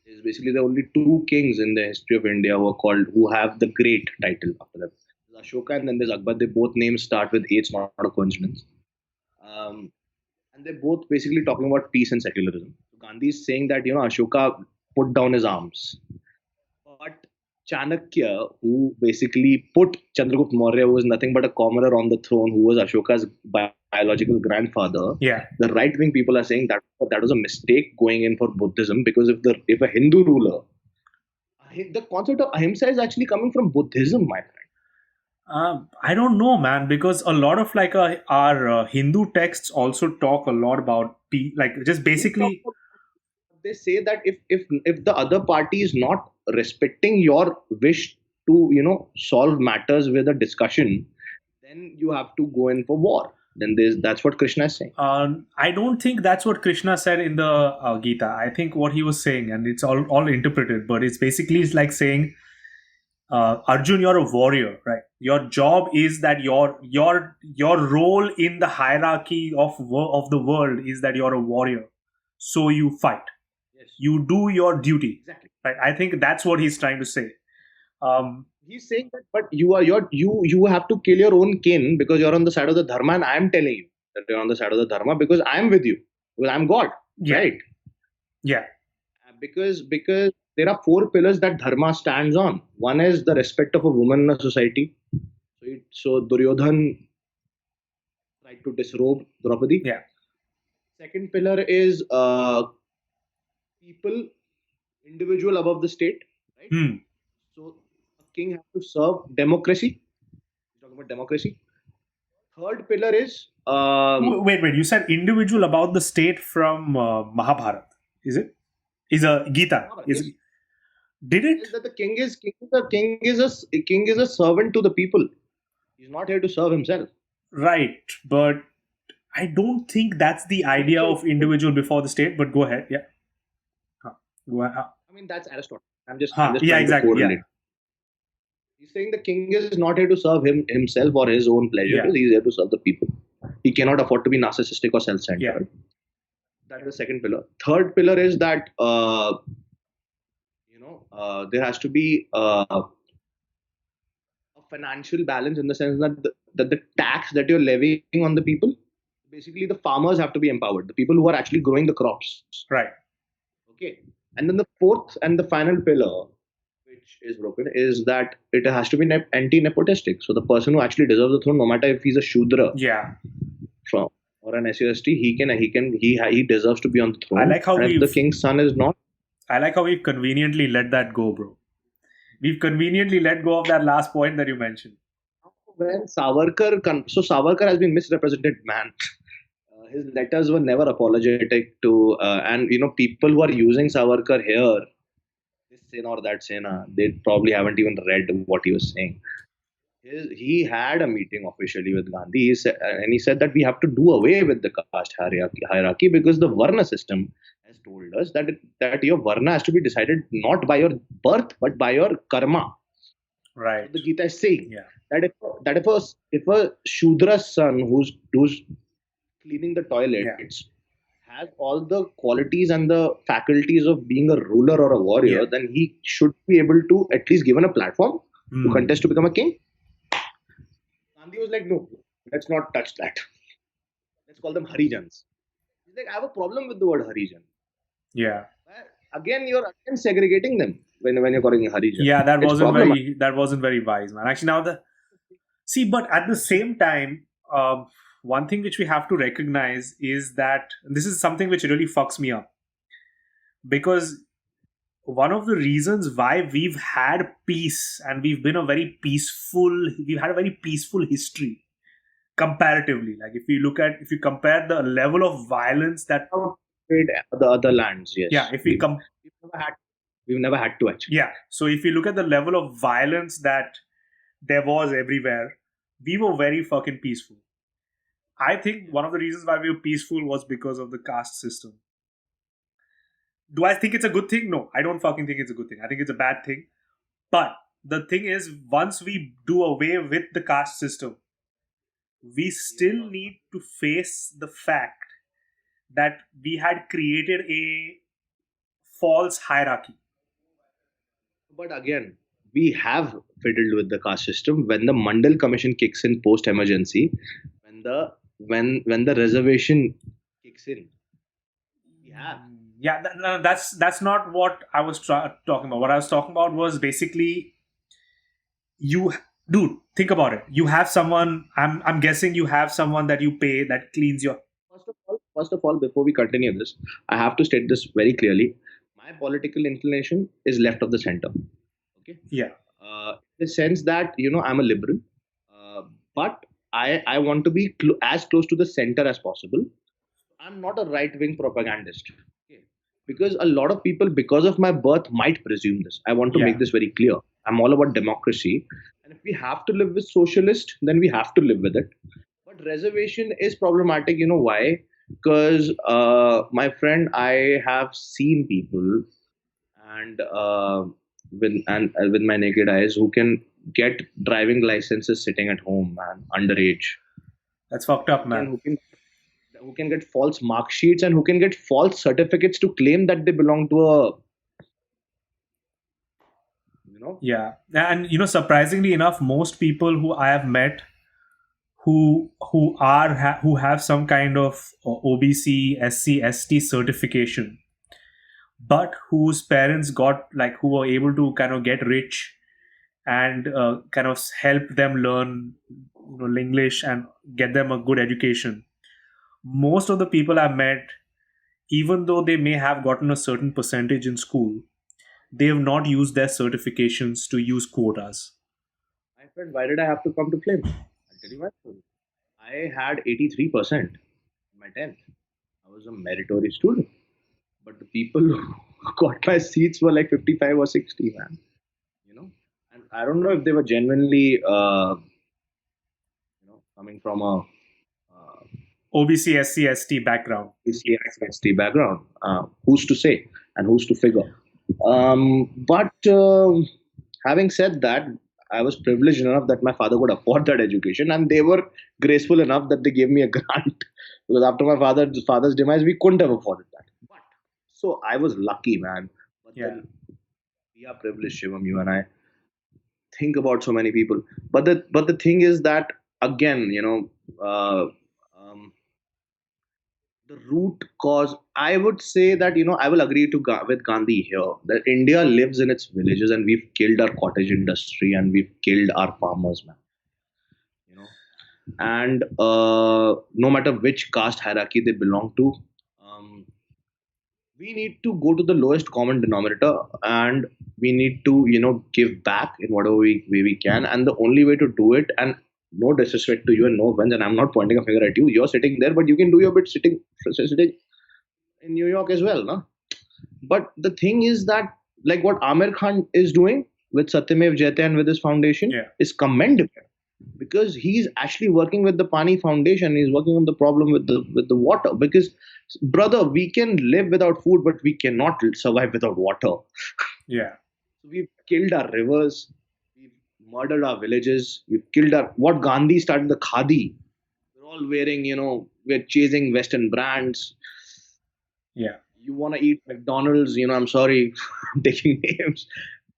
There's basically the only two kings in the history of India who have the Great title after them. There's Ashoka and then there's Akbar. They both names start with A. It's not a coincidence. And they're both basically talking about peace and secularism. So Gandhi is saying that Ashoka put down his arms, but Chanakya, who basically put Chandragupta Maurya, who was nothing but a commoner on the throne, who was Ashoka's biological grandfather. Yeah. The right-wing people are saying that was a mistake going in for Buddhism, because if a Hindu ruler, the concept of ahimsa is actually coming from Buddhism, my friend. I don't know, man, because a lot of like our Hindu texts also talk a lot about just basically. They say that if the other party is not respecting your wish to solve matters with a discussion, then you have to go in for war. Then that's what Krishna is saying. I don't think that's what Krishna said in the Gita. I think what he was saying, and it's all interpreted, but it's like saying, Arjun, you're a warrior, right? Your job is that your role in the hierarchy of the world is that you're a warrior, so you fight. Yes. You do your duty. Exactly. Right. I think that's what he's trying to say. He's saying that, but you have to kill your own kin because you're on the side of the dharma, and I'm telling you that you're on the side of the dharma because I'm with you, because I'm God, yeah. right? Yeah. Because there are four pillars that dharma stands on. One is the respect of a woman in a society. So Duryodhan tried to disrobe Draupadi. Yeah. Second pillar is individual above the state, right? So a king has to serve democracy. We're talking about democracy. Third pillar is Wait. You said individual about the state from Mahabharata. Is it? Is a Gita? yes, Did it? that the king is a servant to the people. He's not here to serve himself. Right, but I don't think that's the idea of individual before the state. But go ahead. Yeah. Go ahead. I mean, that's Aristotle. I'm just Yeah, trying exactly. to correlate. He's saying the king is not here to serve himself or his own pleasure. Yeah. He's here to serve the people. He cannot afford to be narcissistic or self-centered. Yeah. That's the second pillar. Third pillar is that there has to be a financial balance in the sense that the tax that you're levying on the people, basically the farmers have to be empowered, the people who are actually growing the crops. Right. Okay. And then the fourth and the final pillar, which is broken, is that it has to be anti-nepotistic. So the person who actually deserves the throne, no matter if he's a Shudra, Yeah, from or an SUST, he deserves to be on the throne. I like how and if the king's son is not. I like how we've conveniently let that go, bro. We've conveniently let go of that last point that you mentioned. When Savarkar has been misrepresented, man. His letters were never apologetic to, and people who are using Savarkar here, this sin or that sin, they probably haven't even read what he was saying. He had a meeting officially with Gandhi, and he said that we have to do away with the caste hierarchy because the Varna system has told us that your Varna has to be decided not by your birth but by your karma. Right. So the Gita is saying Yeah. that if a Shudra's son who's cleaning the toilets has all the qualities and the faculties of being a ruler or a warrior, then he should be able to at least given a platform to contest to become a king. Gandhi was like, no, let's not touch that. Let's call them Harijans. He's like, I have a problem with the word Harijan. Yeah. Again, you're segregating them when you're calling it Harijan. Yeah, that wasn't very wise, man. Actually, but at the same time, one thing which we have to recognize is that this is something which really fucks me up, because one of the reasons why we've had peace and we've had a very peaceful history comparatively. Like if you compare the level of violence that the other lands, yes. Yeah, if we've never had to actually. Yeah. So if you look at the level of violence that there was everywhere, we were very fucking peaceful. I think one of the reasons why we were peaceful was because of the caste system. Do I think it's a good thing? No, I don't fucking think it's a good thing. I think it's a bad thing. But the thing is, once we do away with the caste system, we still need to face the fact that we had created a false hierarchy. But again, we have fiddled with the caste system when the Mandal Commission kicks in post-emergency, when the reservation kicks in. We have. Yeah, that's not what I was talking about. What I was talking about was basically, dude, think about it. You have someone. I'm guessing you have someone that you pay that cleans your. First of all, before we continue this, I have to state this very clearly. My political inclination is left of the center. Okay. Yeah. In the sense that I'm a liberal, but I want to be as close to the center as possible. I'm not a right-wing propagandist. Okay. Because a lot of people, because of my birth, might presume this. I want to make this very clear. I'm all about democracy, and if we have to live with socialist, then we have to live with it. But reservation is problematic. You know why? Because my friend, I have seen people and with my naked eyes who can get driving licenses sitting at home, man, underage. That's fucked up, man. Who can get false mark sheets and who can get false certificates to claim that they belong to a. Yeah, and surprisingly enough, most people who I have met who have some kind of OBC, SC, ST certification, but whose parents who were able to kind of get rich and kind of help them learn English and get them a good education. Most of the people I've met, even though they may have gotten a certain percentage in school, they have not used their certifications to use quotas. My friend, why did I have to come to claim? I'll tell you why. I had 83% in my 10th. I was a meritorious student. But the people who got my seats were like 55 or 60, man. You know? And I don't know if they were genuinely, coming from a OBC, SC, ST background. SC background. Who's to say and who's to figure? But having said that, I was privileged enough that my father could afford that education, and they were graceful enough that they gave me a grant because after my father's demise, we couldn't have afforded that. But so I was lucky, man. But Yeah. then we are privileged, Shivam. You and I think about so many people. But the thing is that again, the root cause, I would say that I will agree with Gandhi here that India lives in its villages, and we've killed our cottage industry and we've killed our farmers, man. You know, and no matter which caste hierarchy they belong to, um, we need to go to the lowest common denominator, and we need to give back in whatever way we can. And the only way to do it, and no disrespect to you and no offense, and I'm not pointing a finger at you, you're sitting there, but you can do your bit sitting in New York as well, no? But the thing is that, like what Amir Khan is doing with Satyamev Jayate and with his foundation Yeah. is commendable, because he's actually working with the Pani Foundation. He's working on the problem with the water. Because, brother, we can live without food, but we cannot survive without water. Yeah. We've killed our rivers, we've murdered our villages, we've killed our what Gandhi started, the khadi. We're all wearing, we're chasing Western brands. Yeah. You want to eat McDonald's, I'm sorry, I'm taking names.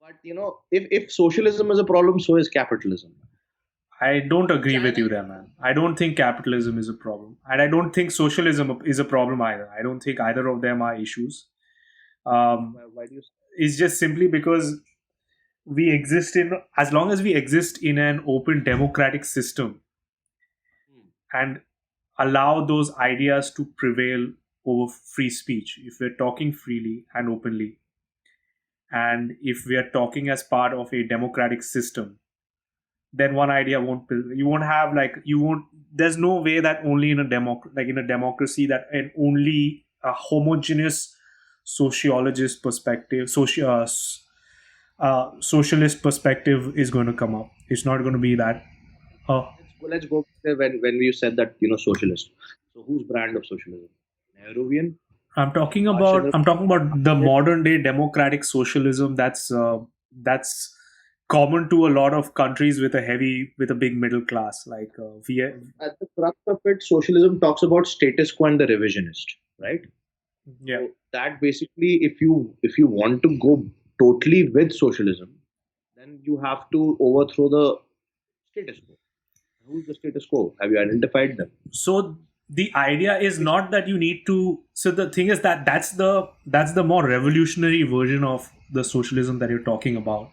But if socialism is a problem, so is capitalism. I don't agree with China. you there, man. I don't think capitalism is a problem. And I don't think socialism is a problem either. I don't think either of them are issues. Why do you? It's just simply because we exist in, as long as we exist in an open democratic system and allow those ideas to prevail over free speech, if we're talking freely and openly, and if we are talking as part of a democratic system, then one idea won't, you won't have like, you won't, there's no way that only in a like in a democracy that an only a homogeneous sociologist perspective, socialist perspective is going to come up. It's not going to be that. Let's go there when you said that socialist. So whose brand of socialism? Nehruvian? I'm talking about the modern day democratic socialism that's common to a lot of countries with a big middle class, like At the crux of it, socialism talks about status quo and the revisionist, right? yeah. So that basically, if you want to go totally with socialism, then you have to overthrow the status quo. Who's the status quo? Have you identified them? So the idea is not that you need to, so the thing is that that's the more revolutionary version of the socialism that you're talking about.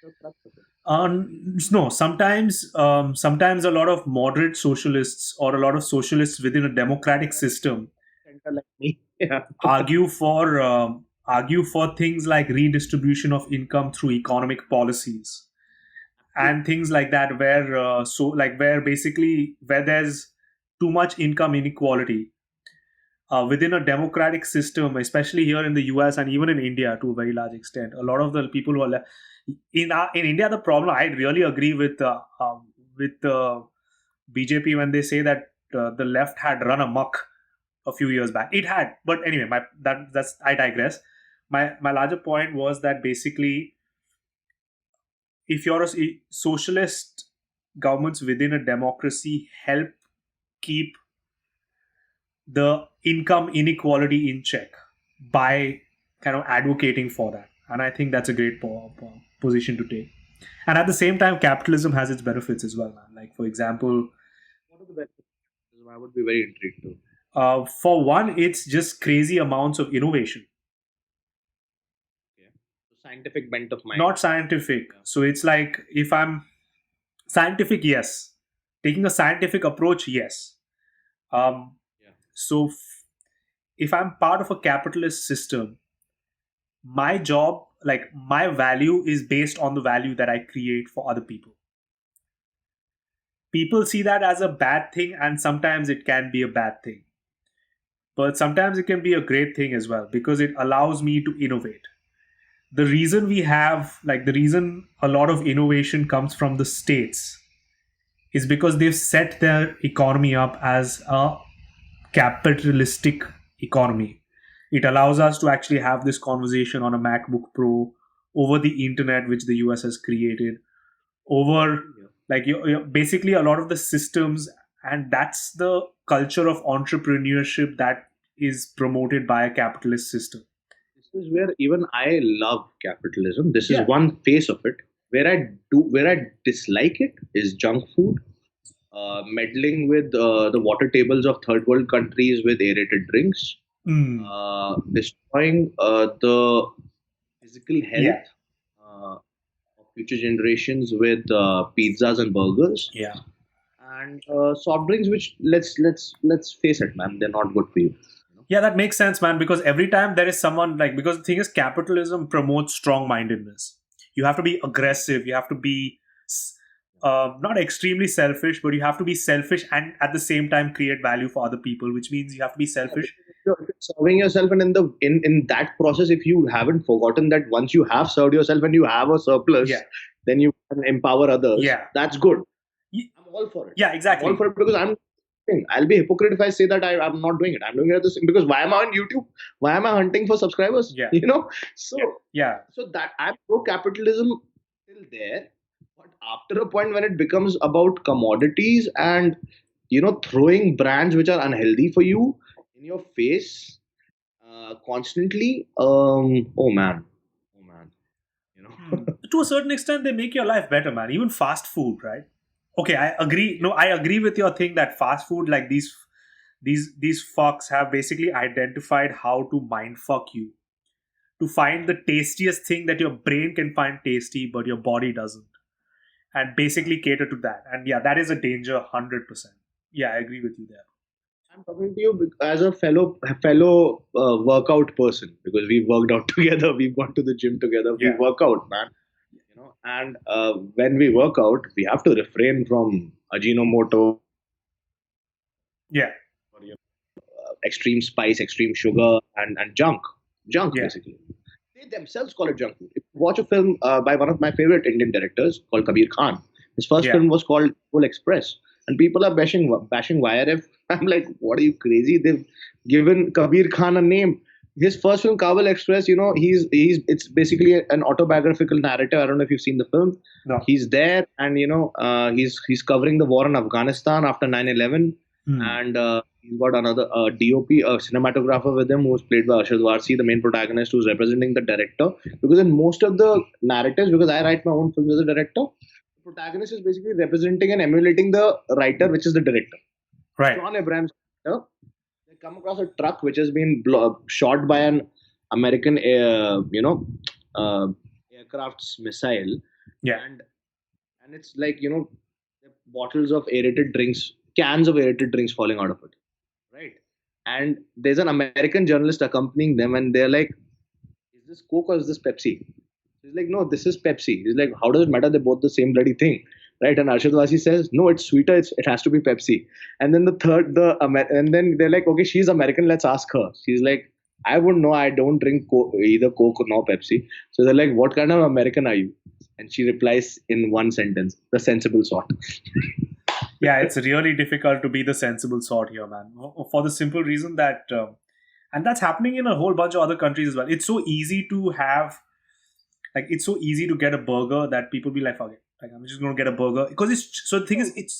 That's the crux of it. No, sometimes a lot of moderate socialists or a lot of socialists within a democratic system Center like me. Yeah. argue for things like redistribution of income through economic policies and things like that, where where basically where there's too much income inequality within a democratic system, especially here in the US and even in India to a very large extent. A lot of the people who are in India, the problem, I really agree with BJP when they say that the left had run amok a few years back. It had, but anyway, that's I digress. My larger point was that basically, if you're a socialist, governments within a democracy help keep the income inequality in check by kind of advocating for that. And I think that's a great position to take. And at the same time, capitalism has its benefits as well, man. Like, for example, What are the benefits? I would be very intrigued too. for one, it's just crazy amounts of innovation. Okay. So scientific bent of mind. Not scientific. So it's like, if I'm scientific, yes. Taking a scientific approach, yes. Yeah. So if I'm part of a capitalist system, my job, like my value, is based on the value that I create for other people. people see that as a bad thing, and sometimes it can be a bad thing. But sometimes it can be a great thing as well because it allows me to innovate. The reason we have, like, the reason a lot of innovation comes from the states is because they've set their economy up as a capitalistic economy. It allows us to actually have this conversation on a MacBook Pro over the internet, which the US has created, over like basically a lot of the systems, and that's the culture of entrepreneurship that is promoted by a capitalist system. This is where even I love capitalism. This is Yeah. one face of it. Where I dislike it is junk food, meddling with the water tables of third world countries with aerated drinks, Mm. destroying the physical health Yeah. of future generations with pizzas and burgers, Yeah. and soft drinks. Which let's face it, man, they're not good for you. Yeah, that makes sense, man, because every time there is someone, like, because the thing is, capitalism promotes strong mindedness. You have to be aggressive, you have to be not extremely selfish, but you have to be selfish and at the same time create value for other people, which means you have to be selfish. You're serving yourself, and in that process, if you haven't forgotten that once you have served yourself and you have a surplus, Yeah. then you can empower others. Yeah. That's good. Ye- I'm all for it. Yeah, I'm exactly. all for it because I'll be hypocrite if I say that I'm not doing it. I'm doing it at the same, because why am I on YouTube? Why am I hunting for subscribers? Yeah. So Yeah. so that I'm pro capitalism till there, but after a point when it becomes about commodities and throwing brands which are unhealthy for you in your face constantly, oh man, To a certain extent, they make your life better, man. Even fast food, right? Okay, I agree. No, I agree with your thing that fast food, like these fucks have basically identified how to mind fuck you, to find the tastiest thing that your brain can find tasty, but your body doesn't, and basically cater to that. And yeah, that is a danger, 100%. Yeah, I agree with you there. I'm talking to you as a fellow workout person, because we've worked out together, we've gone to the gym together, we Yeah. work out, man. And when we work out, we have to refrain from Ajinomoto, Yeah, extreme spice, extreme sugar, and junk. Junk, Yeah. basically. They themselves call it junk food. If you watch a film by one of my favorite Indian directors called Kabir Khan, his first Yeah. film was called Full Express. And people are bashing YRF. I'm like, what are you, crazy? They've given Kabir Khan a name. His first film, Kabul Express, he's it's basically an autobiographical narrative. I don't know if you've seen the film. no. He's there, and he's covering the war in Afghanistan after 9/11, Hmm. and he's got another DOP, a cinematographer with him, who's played by Arshad Warsi, the main protagonist, who's representing the director. Because in most of the narratives, because I write my own films as a director, the protagonist is basically representing and emulating the writer, which is the director. Right. John Abrams. They come across a truck which has been shot by an American, aircraft's missile, Yeah. and it's like bottles of aerated drinks, cans of aerated drinks falling out of it, right? And there's an American journalist accompanying them, and they're like, "Is this Coke or is this Pepsi?" He's like, "No, this is Pepsi." He's like, "How does it matter? They're both the same bloody thing." Right, and Arshad Wasi says, "No, it's sweeter. It has to be Pepsi." And then and then they're like, "Okay, she's American. Let's ask her." She's like, "I wouldn't know. I don't drink either Coke nor Pepsi." So they're like, "What kind of American are you?" And she replies in one sentence, "The sensible sort." Yeah, it's really difficult to be the sensible sort here, man. For the simple reason that, and that's happening in a whole bunch of other countries as well. It's so easy to have, like, it's so easy to get a burger that people be like, "Okay, like, I'm just going to get a burger," because it's so. The thing is, it's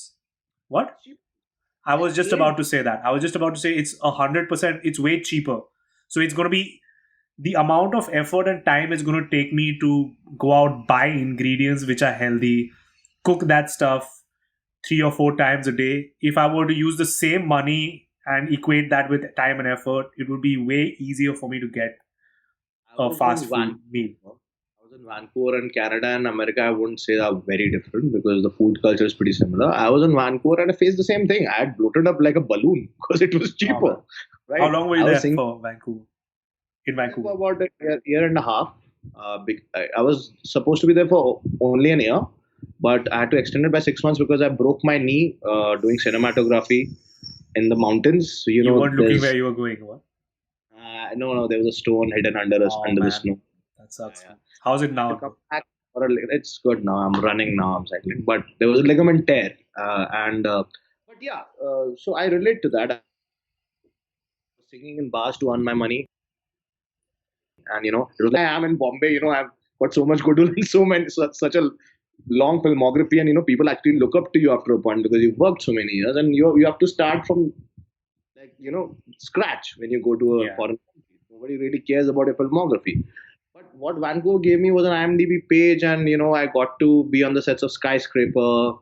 what I was just about to say that. I was just about to say it's 100%. It's way cheaper, so it's going to be the amount of effort and time it's going to take me to go out, buy ingredients which are healthy, cook that stuff 3 or 4 times a day. If I were to use the same money and equate that with time and effort, it would be way easier for me to get a fast food meal. I was in Vancouver, and Canada and America, I wouldn't say are very different because the food culture is pretty similar. I was in Vancouver and I faced the same thing. I had bloated up like a balloon because it was cheaper. Right? How long were you I was there for Vancouver? In for Vancouver. about a year and a half. I was supposed to be there for only an year, but I had to extend it by 6 months because I broke my knee doing cinematography in the mountains. So, You weren't looking where there's you were going. What? no, there was a stone hidden under us Oh under the man, snow. that Yeah, sucks. yeah. Man. How's it I had to now, come though? back it's good now. I'm running now. I'm cycling, but there was a ligament tear, and but yeah. So I relate to that. I was singing in bars to earn my money, and it was like I am in Bombay. I've got so much goodwill and such a long filmography, and people actually look up to you after a point because you've worked so many years, and you have to start from like scratch when you go to a Yeah. foreign country. Nobody really cares about your filmography. But what Vancouver gave me was an IMDb page, and I got to be on the sets of Skyscraper.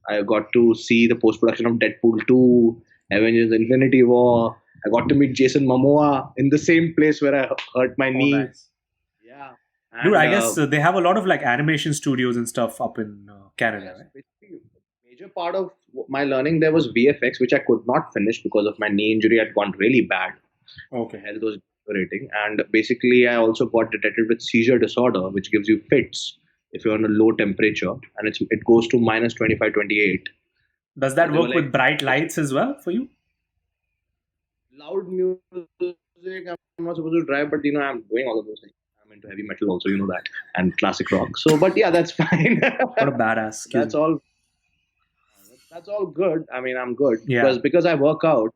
I got to see the post production of Deadpool 2, Avengers Infinity War. I got to meet Jason Momoa in the same place where I hurt my Oh, knee. nice. Yeah. Dude, And I guess they have a lot of like animation studios and stuff up in Canada, yes, right? basically, a major part of my learning there was VFX, which I could not finish because of my knee injury had gone really bad. My Okay. health was deteriorating, and basically, I also got detected with seizure disorder, which gives you fits if you're on a low temperature, and it goes to minus 25, 28. Does So that they were work like, with bright lights as well for you? loud music. I'm not supposed to drive, but I'm doing all of those things. I'm into heavy metal also, that, and classic rock. So, but yeah, that's fine. What a badass. Excuse That's me. all. That's all good. I mean, I'm good Yeah. because I work out.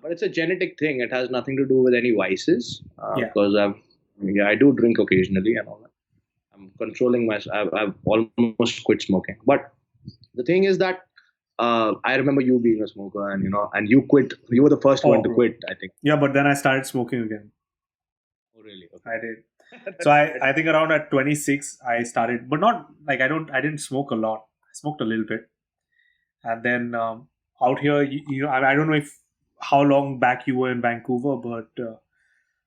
But it's a genetic thing. It has nothing to do with any vices. Yeah. Because I do drink occasionally and all that. I'm controlling myself. I've almost quit smoking. But the thing is that I remember you being a smoker, and you quit. You were the first one Oh, to bro. quit, I think. Yeah, but then I started smoking again. Oh, really? Okay. I did. So That's I think around at 26 I started, but not like I didn't smoke a lot. I smoked a little bit, and then out here, I don't know if how long back you were in Vancouver, but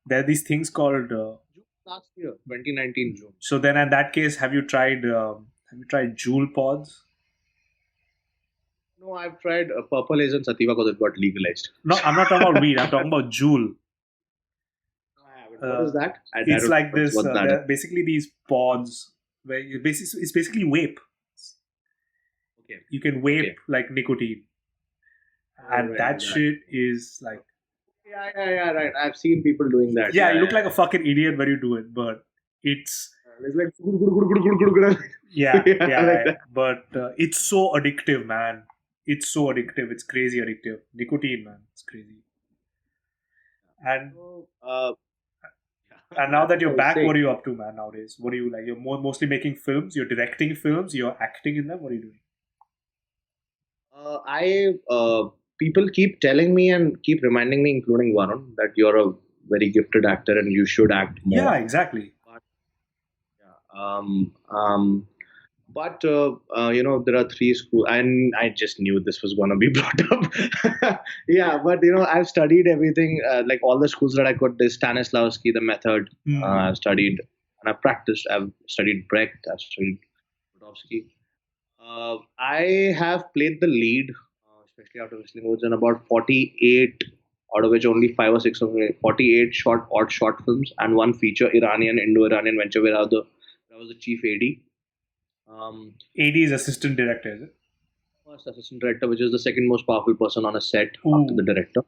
there are these things called. June last year, 2019 June. So then, in that case, have you tried Jewel pods? No, I've tried Purple Haze and Sativa because it got legalized. No, I'm not talking about weed. I'm talking about Jewel. No, I haven't. What is that? I It's don't like know this. what that is. They're basically these pods where it's basically vape. Okay. You can vape Okay. like nicotine, and Right, that right. shit is like, Yeah, right. I've seen people doing that. yeah, you look like a fucking idiot when you do it, but it's It's like yeah, yeah, yeah, like yeah. that. But it's so addictive, man. It's so addictive. It's crazy addictive. Nicotine, man, it's crazy. And So, and now that's that what I you're was back, saying. what are you up to, man? Nowadays, what are you like? You're mostly making films. You're directing films. You're acting in them. What are you doing? I People keep telling me and keep reminding me, including Varun, that you're a very gifted actor and you should act Yeah, more. exactly. But, yeah, there are three schools, and I just knew this was going to be brought up. Yeah, but I've studied everything, like all the schools that I could. There's Stanislavski, the method. I've studied and I've practiced. I've studied Brecht. I've studied Budowski. I have played the lead, especially after Whistling Woods, in about 48, out of which only 5 or 6 of it, 48 short films, and one feature, Indo-Iranian venture, where I was the chief AD. AD is assistant director, is it? First assistant director, which is the second most powerful person on a set after the Ooh. director.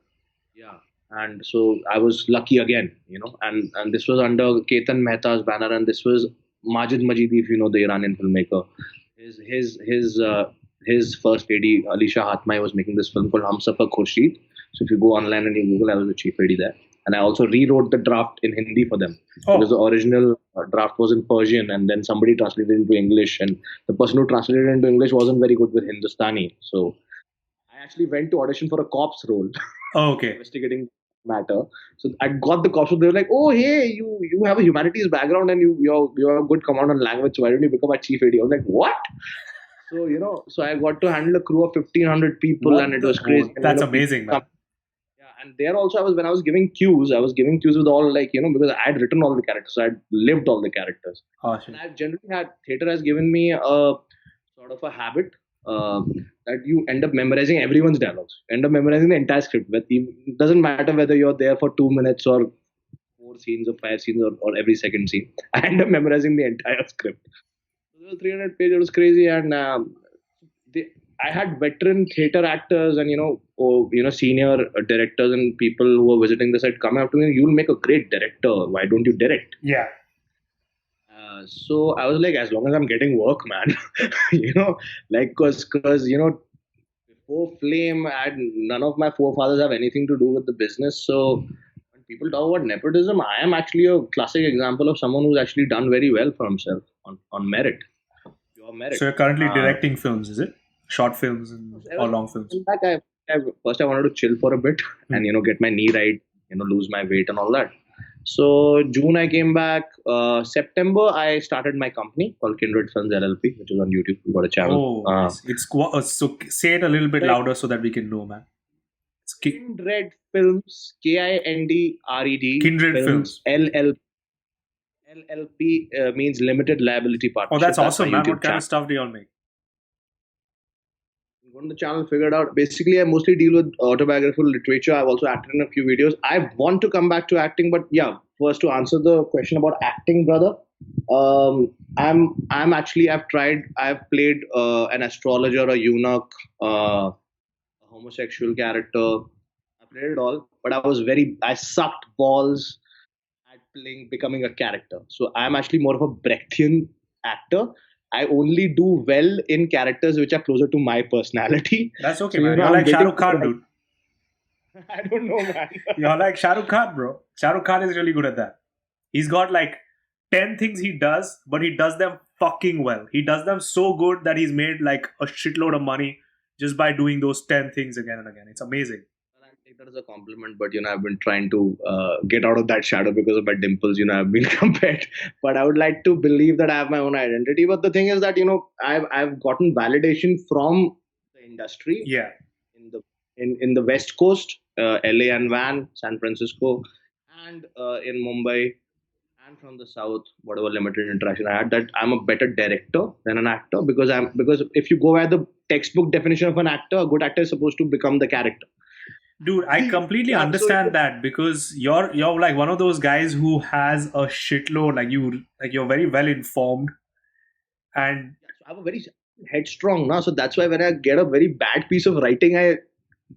Yeah. And so I was lucky again, and this was under Ketan Mehta's banner, and this was Majid Majidi, if you know the Iranian filmmaker. His first AD, Ali Shah Hatmai, was making this film called Humsafar Khurshid. So if you go online and you Google, I was the chief AD there. And I also rewrote the draft in Hindi for them because the Oh, original draft was in Persian, and then somebody translated it into English, and the person who translated it into English wasn't very good with Hindustani. So I actually went to audition for a cop's role, okay. investigating matter. So I got the cops. So they were like, "Oh, hey, you have a humanities background and you're a good command on language. So why don't you become a chief AD?" I was like, "What?" So so I got to handle a crew of 1,500 people, and What it the? was crazy. Oh, And that's people amazing, come. man. Yeah, and there also when I was giving cues, with all like because I had written all the characters, so I had lived all the characters. Oh And shit. I've generally had theater has given me a sort of a habit that you end up memorizing everyone's dialogues, end up memorizing the entire script. But it doesn't matter whether you're there for 2 minutes or 4 scenes or 5 scenes or every second scene. I end up memorizing the entire script. So was 300 pages. It was crazy, and I had veteran theater actors and senior directors and people who were visiting the set come up to me. You'll make a great director. Why don't you direct? Yeah. So I was like, as long as I'm getting work, man, cause before Flame, none of my forefathers have anything to do with the business. So when people talk about nepotism, I am actually a classic example of someone who's actually done very well for himself on merit, pure merit. So you're currently directing films, is it? Short films or long films? In fact, first I wanted to chill for a bit and get my knee right, lose my weight and all that. So June I came back. September I started my company called Kindred Films LLP, which is on YouTube. We got a channel. Oh, nice. It's so say it a little bit louder so that we can know, man. It's Kindred Films, KINDRED. Kindred Films. LLP means Limited Liability Partnership. Oh, that's awesome, man. What kind of stuff do you all make? Go on the channel, figure it out. Basically, I mostly deal with autobiographical literature. I've also acted in a few videos. I want to come back to acting, but yeah, first to answer the question about acting, brother. I've played an astrologer, a eunuch, a homosexual character. I played it all, but I sucked balls at becoming a character. So I'm actually more of a Brechtian actor. I only do well in characters which are closer to my personality. That's okay, man. You're like Shah Rukh Khan, dude. I don't know, man. You're like Shah Rukh Khan, bro. Shah Rukh Khan is really good at that. He's got like 10 things he does, but he does them fucking well. He does them so good that he's made like a shitload of money just by doing those 10 things again and again. It's amazing. I take that as a compliment, but I've been trying to get out of that shadow because of my dimples. I've been compared, but I would like to believe that I have my own identity. But the thing is that I've gotten validation from the industry. Yeah. In the West Coast, LA and Van, San Francisco, and in Mumbai, and from the South, whatever limited interaction I had, that I'm a better director than an actor because if you go by the textbook definition of an actor, a good actor is supposed to become the character. Dude, I completely understand that because you're like one of those guys who has a shitload, you're very well informed, and I'm a very headstrong now. So that's why when I get a very bad piece of writing, I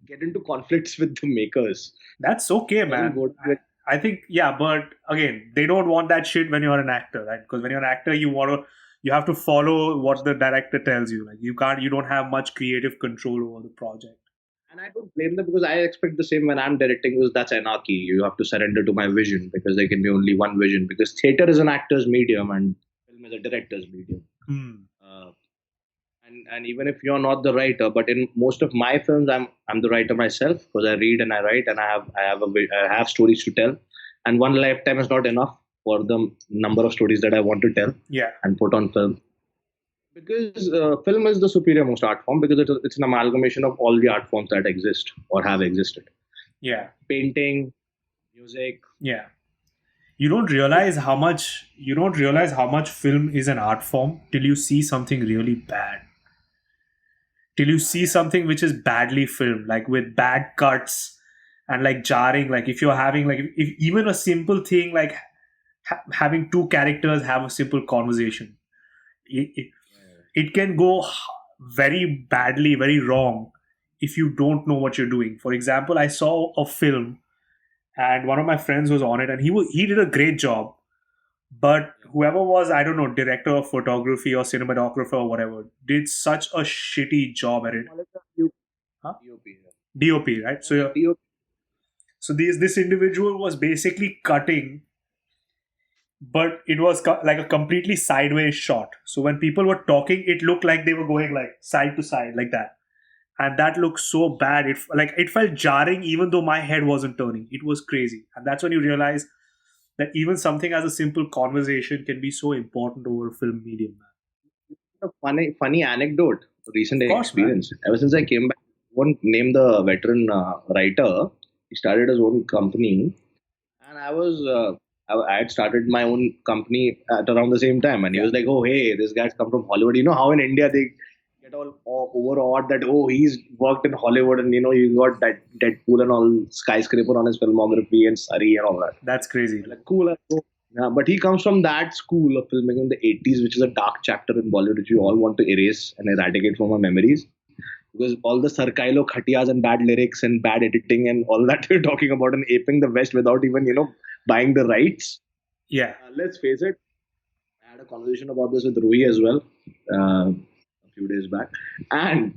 get into conflicts with the makers. That's okay, man. I think, yeah, but again, they don't want that shit when you're an actor, right? Because when you're an actor, you have to follow what the director tells you. Like you don't have much creative control over the project. And I don't blame them because I expect the same when I'm directing because that's anarchy. You have to surrender to my vision because there can be only one vision because theater is an actor's medium and film is a director's medium. And even if you're not the writer, but in most of my films, I'm the writer myself because I read and I write and I have stories to tell. And one lifetime is not enough for the number of stories that I want to tell and put on film. Because film is the superior most art form because it's an amalgamation of all the art forms that exist or have existed. Yeah. Painting, music. Yeah. You don't realize how much film is an art form till you see something really bad. Till you see something which is badly filmed, like with bad cuts and like jarring. Like if you're having if even a simple thing like having two characters have a simple conversation, it can go very badly, very wrong if you don't know what you're doing. For example, I saw a film and one of my friends was on it and he did a great job. But whoever was, I don't know, director of photography or cinematographer or whatever, did such a shitty job at it. Huh? DOP, right? So this individual was basically cutting, but it was like a completely sideways shot. So when people were talking, it looked like they were going like side to side like that. And that looked so bad. It felt jarring even though my head wasn't turning. It was crazy. And that's when you realize that even something as a simple conversation can be so important over a film medium. A funny anecdote, recent experience. Man. Ever since I came back, one named the veteran writer. He started his own company, and I had started my own company at around the same time. And he was like, "Oh, hey, this guy's come from Hollywood. You know how in India they get all overawed that he's worked in Hollywood and he got that Deadpool and all skyscraper on his filmography and Surrey and all that. That's crazy. Like, cool. But he comes from that school of filmmaking in the 80s, which is a dark chapter in Bollywood, which we all want to erase and eradicate from our memories. Because all the Sarkailo Khatiyas and bad lyrics and bad editing and all that you're talking about and aping the West without even, buying the rights. Yeah. Let's face it, I had a conversation about this with Rui as well a few days back. And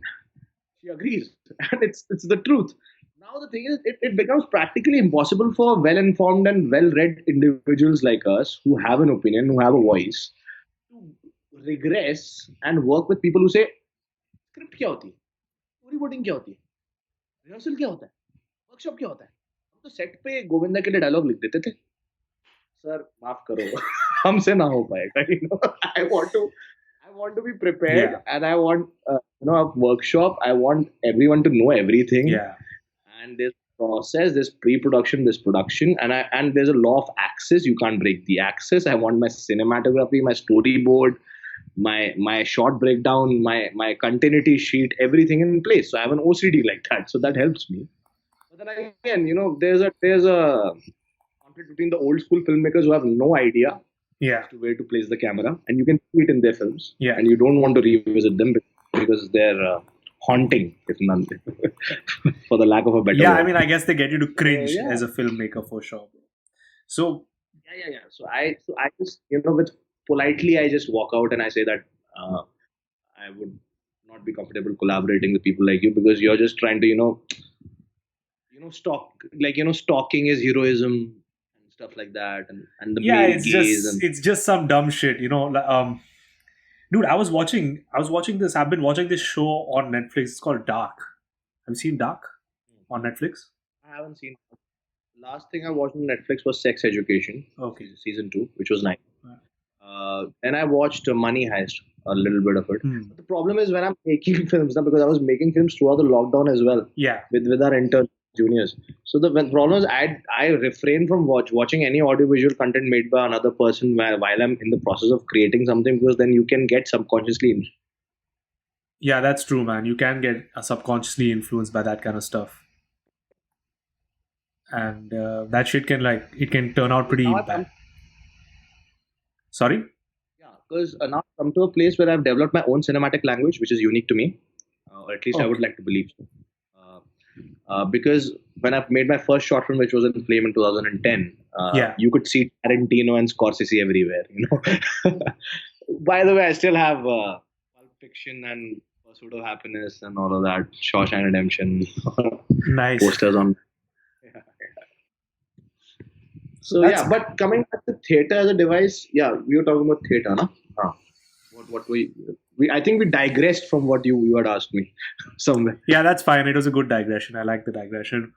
she agrees. And it's the truth. Now the thing is, it becomes practically impossible for well-informed and well-read individuals like us who have an opinion, who have a voice, to regress and work with people who say, script क्या होती है, story boarding क्या होती है, rehearsal क्या होता है, workshop क्या होता है. हम तो सेट पे गोविंदा के लिए डायलॉग लिख देते थे. सर माफ करो, हमसे ना हो पाएगा. I want to be prepared, Yeah. and I want a workshop. I want everyone to know everything. Yeah. And there's process, there's pre-production, there's production, and there's a law of access. You can't break the access. I want my cinematography, my storyboard, my short breakdown, my continuity sheet, everything in place. So I have an OCD like that, so that helps me. But then again, there's a conflict between the old school filmmakers who have no idea Yeah. as to where to place the camera, and you can see it in their films. Yeah. And you don't want to revisit them because they're haunting, if none, for the lack of a better Yeah, word. I mean, I guess they get you to cringe Yeah. as a filmmaker for sure. So, Yeah. So I just, with politely, I just walk out and I say that I would not be comfortable collaborating with people like you because you're just trying to, stalking is heroism and stuff like that, and the yeah, male gaze and it's just some dumb shit, dude, I was watching this. I've been watching this show on Netflix. It's called Dark. Have you seen Dark on Netflix? I haven't seen. Last thing I watched on Netflix was Sex Education, Okay. season 2, which was nice. Yeah. And I watched Money Heist, a little bit of it. Hmm. But the problem is when I'm making films now, because I was making films throughout the lockdown as well Yeah. with our intern juniors. So the problem is I refrain from watching any audiovisual content made by another person while I'm in the process of creating something, because then you can get subconsciously. Yeah, that's true, man. You can get subconsciously influenced by that kind of stuff, and that shit can it can turn out pretty Now bad. Sorry. Yeah, because now I've come to a place where I've developed my own cinematic language, which is unique to me, or at least I would Okay. like to believe so. Because when I've made my first short film, which was in Flame in 2010, Yeah. you could see Tarantino and Scorsese everywhere. By the way, I still have Pulp Fiction and Pursuit of Happiness and all of that, Shawshank Redemption Nice. posters on. So That's- yeah, but coming back to theater as a device, yeah, we were talking about theater, no? What we I think we digressed from what you had asked me somewhere. Yeah, that's fine. It was a good digression. I like the digression.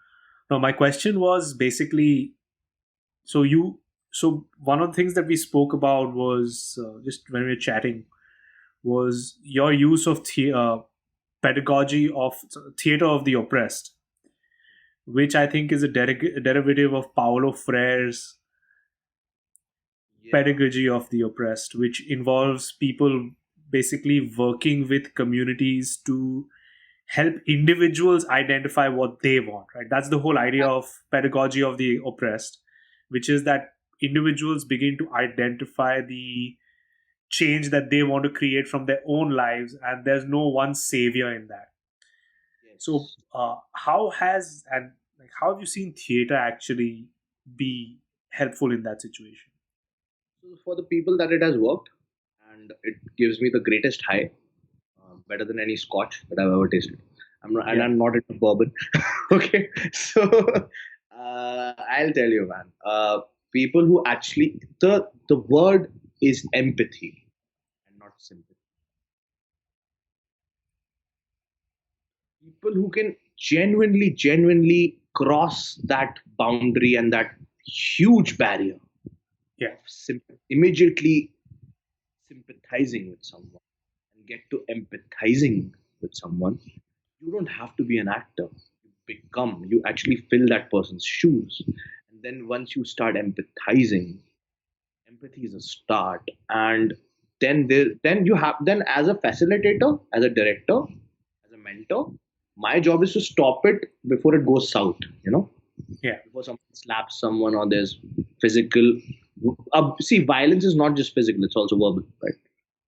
No, my question was basically, so one of the things that we spoke about was just when we were chatting was your use of pedagogy of theater of the oppressed, which I think is a derivative of Paulo Freire's pedagogy of the oppressed, which involves people basically working with communities to help individuals identify what they want, right? That's the whole idea of pedagogy of the oppressed, which is that individuals begin to identify the change that they want to create from their own lives, and there's no one savior in that. So how have you seen theater actually be helpful in that situation? for the people that it has worked, and it gives me the greatest high, better than any scotch that I've ever tasted. I'm not into bourbon. Okay, so I'll tell you, man. People who actually the word is empathy and not sympathy. People who can genuinely cross that boundary and that huge barrier. Yeah. Immediately sympathizing with someone and get to empathizing with someone. You don't have to be an actor. You actually fill that person's shoes. And then once you start empathizing, empathy is a start. And then as a facilitator, as a director, as a mentor, my job is to stop it before it goes south, Yeah. before someone slaps someone or there's physical See, violence is not just physical; it's also verbal, right?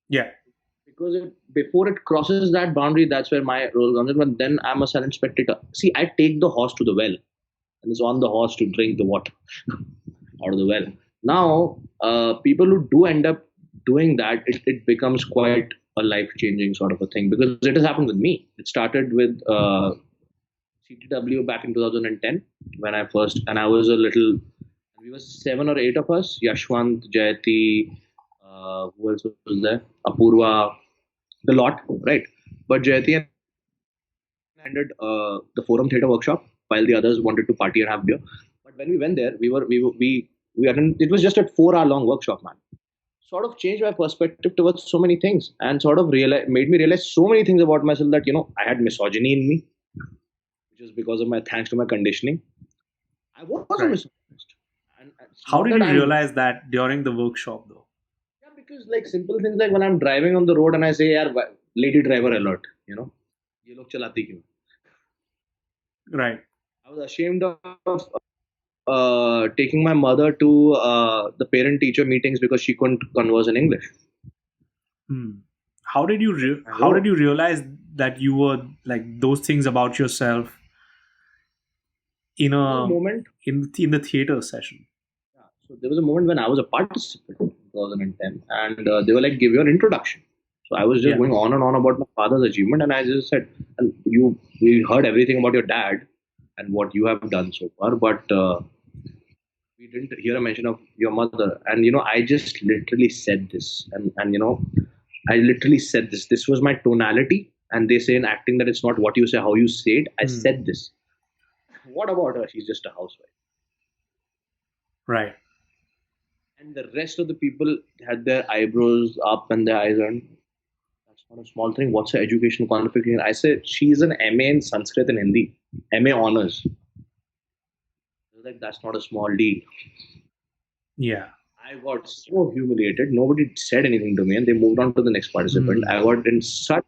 Yeah. Because before it crosses that boundary, that's where my role comes in. But then I'm a silent spectator. See, I take the horse to the well, and it's on the horse to drink the water out of the well. Now, people who do end up doing that, it becomes quite a life changing sort of a thing because it has happened with me. It started with CTW back in 2010 when I first, and I was a little, we were 7 or 8 of us, Yashwant, Jayati, who else was there? Apurva, the lot, right? But Jayati attended the Forum Theatre workshop while the others wanted to party and have beer. But when we went there, we attended, it was just a 4 hour long workshop, man. Sort of changed my perspective towards so many things and sort of made me realize so many things about myself that, I had misogyny in me, which is because of thanks to my conditioning. I was a Right. misogynist. And How not did that you I'm- realize that during the workshop, though? Yeah, because like simple things like when I'm driving on the road and I say, "Yaar, lady driver alert," ye log chalati kyun? Right. I was ashamed of taking my mother to the parent-teacher meetings because she couldn't converse in English. Hmm. How did you how did you realize that you were like those things about yourself in There was a a moment. in the theater session? Yeah, so there was a moment when I was a participant in 2010, and they were like, "Give your introduction." So I was just Yeah. going on and on about my father's achievement, and I just said, "And we heard everything about your dad and what you have done so far, but we didn't hear a mention of your mother." And I just literally said this, and I literally said this. This was my tonality, and they say in acting that it's not what you say, how you say it. I said this. What about her? She's just a housewife. Right. And the rest of the people had their eyebrows up and their eyes on. That's not a small thing. What's her education qualification? I said she's an MA in Sanskrit and Hindi, MA honors. Like that's not a small deal. Yeah. I got so humiliated. Nobody said anything to me, and they moved on to the next participant. I got in such.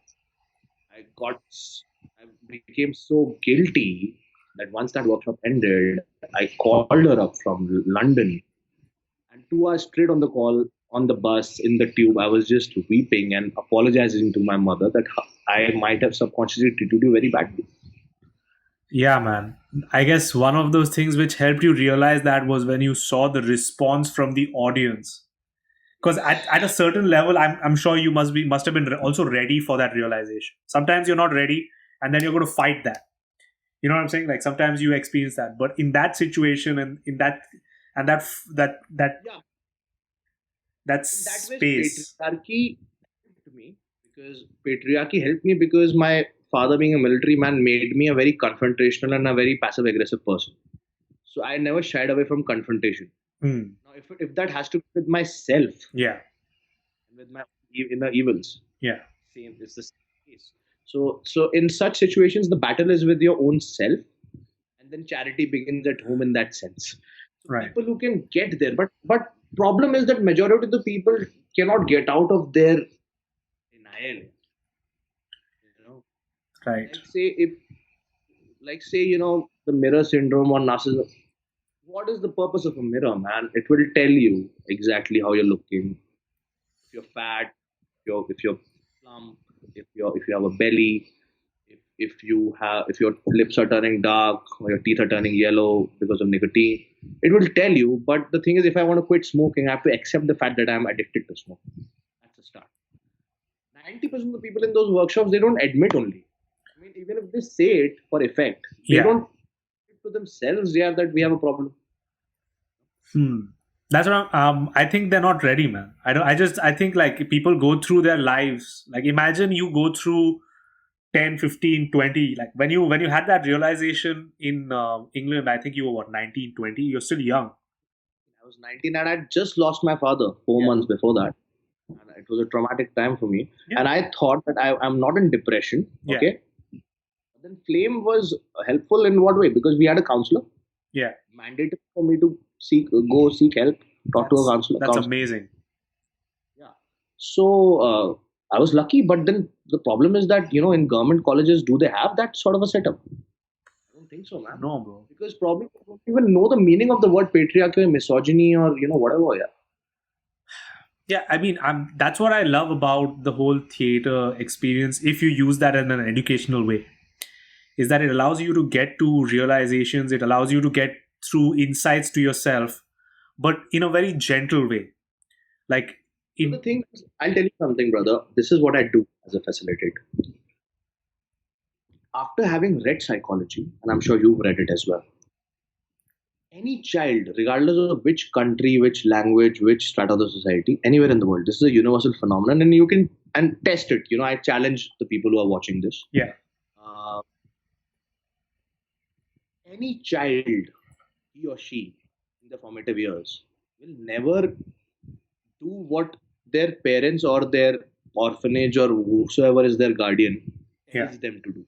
I became so guilty that once that workshop ended, I called her up from London, and 2 hours straight on the call, on the bus, in the tube, I was just weeping and apologizing to my mother that I might have subconsciously treated you very badly. Yeah, man. I guess one of those things which helped you realize that was when you saw the response from the audience. Because at a certain level, I'm sure you must have been also ready for that realization. Sometimes you're not ready, and then you're going to fight that. You know what I'm saying? Like sometimes you experience that, but in that situation and in that and that that that Yeah, that that was space. patriarchy to me because patriarchy helped me because my father, being a military man, made me a very confrontational and a very passive aggressive person. So I never shied away from confrontation. Hmm. Now, if that has to be with myself, Yeah. with my inner evils, Yeah. same it's the same case. So in such situations, the battle is with your own self, and then charity begins at home in that sense. So Right. people who can get there, but problem is that majority of the people cannot get out of their denial. Right. Like say the mirror syndrome or narcissism. What is the purpose of a mirror, man? It will tell you exactly how you're looking. If you're fat, if you're plump, if you have a belly, if your lips are turning dark or your teeth are turning yellow because of nicotine, it will tell you. But the thing is, if I want to quit smoking, I have to accept the fact that I'm addicted to smoking. That's a start. 90% of the people in those workshops, they don't admit only. I mean, even if they say it for effect, they Yeah. don't admit to themselves, yeah, that we have a problem. That's what I think they're not ready, man. I think like people go through their lives. Like imagine you go through 10, 15, 20. Like when you had that realization in England, I think you were what, 19, 20. You're still young. I was 19 and I had just lost my father 4 months before that. And it was a traumatic time for me. Yeah. And I thought that I'm not in depression. Yeah. Okay. Then Flame was helpful in what way? Because we had a counselor. Yeah. Mandated for me to go seek help, talk to a counselor. That's amazing. Yeah. So I was lucky, but then the problem is that in government colleges, do they have that sort of a setup? I don't think so, man. No, bro. Because probably they don't even know the meaning of the word patriarchy or misogyny or whatever. Yeah. Yeah, I mean, that's what I love about the whole theater experience. If you use that in an educational way, is that it allows you to get to realizations. It allows you to get through insights to yourself, but in a very gentle way. Like So the in thing is, I'll tell you something, brother. This is what I do as a facilitator. After having read psychology, and I'm sure you've read it as well, any child, regardless of which country, which language, which strata of the society, anywhere in the world, this is a universal phenomenon, and you can and test it. I challenge the people who are watching this. yeah, Uh, any child, he or she, in the formative years, will never do what their parents or their orphanage or whosoever is their guardian yeah, tells them to do.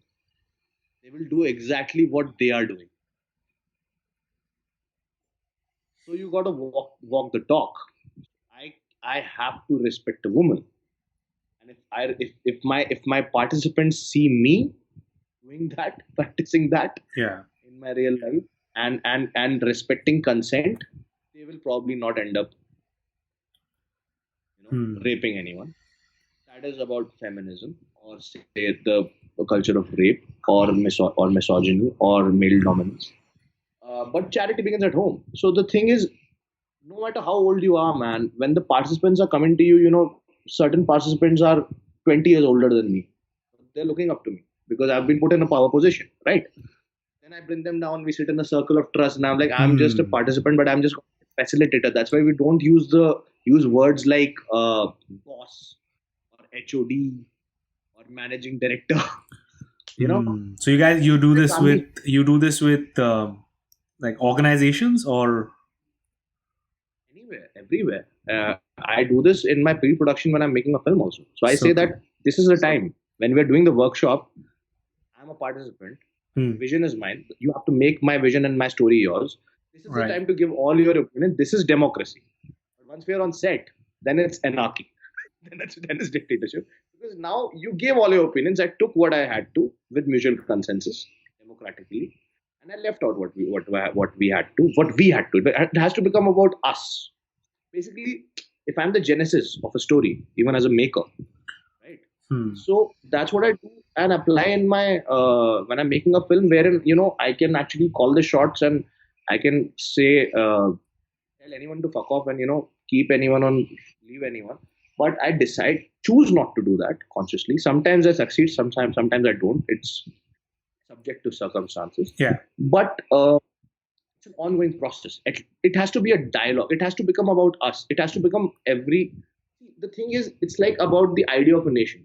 They will do exactly what they are doing. So you got to walk the talk. I have to respect a woman, and if my participants see me doing that, practicing that yeah. in my real life, and respecting consent, they will probably not end up Hmm. raping anyone. That is about feminism, or say the culture of rape, or misogyny, or male dominance. But charity begins at home. So the thing is, no matter how old you are, man, when the participants are coming to you, certain participants are 20 years older than me. They're looking up to me because I've been put in a power position, right? Then I bring them down. We sit in a circle of trust, and I'm like, I'm just a Hmm. participant, but I'm just a facilitator. That's why we don't use words like boss or HOD or managing director. you know, Hmm. So you do Say this with calmly, like organizations or anywhere, everywhere. I do this in my pre-production when I'm making a film also. So I so say true. that this is the time when we're doing the workshop. I'm a participant. Hmm. Vision is mine. You have to make my vision and my story yours. This is the Right. time to give all your opinion. This is democracy. But once we're on set, then it's anarchy. then it's dictatorship. Because now you gave all your opinions. I took what I had to with mutual consensus, democratically, and I left out what we had to. But it has to become about us. Basically, if I'm the genesis of a story, even as a maker, right? Hmm. So that's what I do and apply in my when I'm making a film, wherein I can actually call the shots, and I can say tell anyone to fuck off, and keep anyone on, leave anyone. But I choose not to do that consciously. Sometimes I succeed, sometimes I don't. It's subject to circumstances. Yeah. But it's an ongoing process. It has to be a dialogue. It has to become about us. It has to become every. The thing is, it's like about the idea of a nation.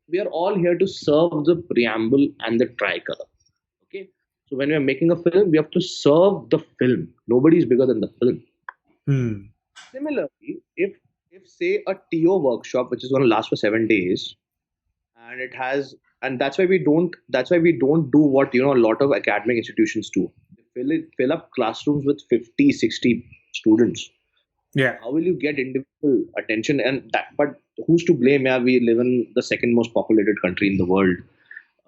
We are all here to serve the preamble and the tricolor. Okay, so when we are making a film, we have to serve the film. Nobody is bigger than the film. Hmm. Similarly, if say a TO workshop, which is going to last for 7 days, and it has and that's why we don't do what a lot of academic institutions do. They fill up classrooms with 50, 60 students. Yeah. How will you get individual attention? And that, but who's to blame? Yeah, we live in the second most populated country in the world.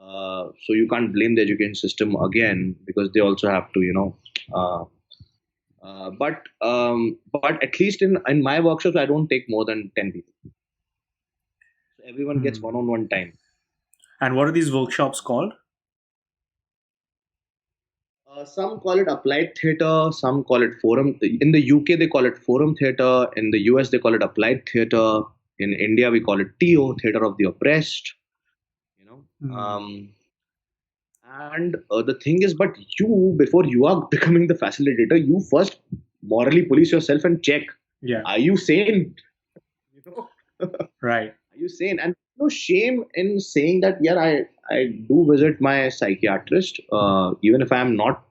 So you can't blame the education system again, because they also have to uh, but at least in my workshops, I don't take more than 10 people. So everyone gets Hmm. one-on-one time. And what are these workshops called? Some call it applied theater, some call it forum. In the UK, they call it forum theater. In the US, they call it applied theater. In India, we call it TO, theater of the oppressed. You know, Hmm. and the thing is, but you, before you are becoming the facilitator, you first morally police yourself and check: Yeah. are you sane? You know, Right. are you sane? And no shame in saying that. Yeah, I do visit my psychiatrist, even if I am not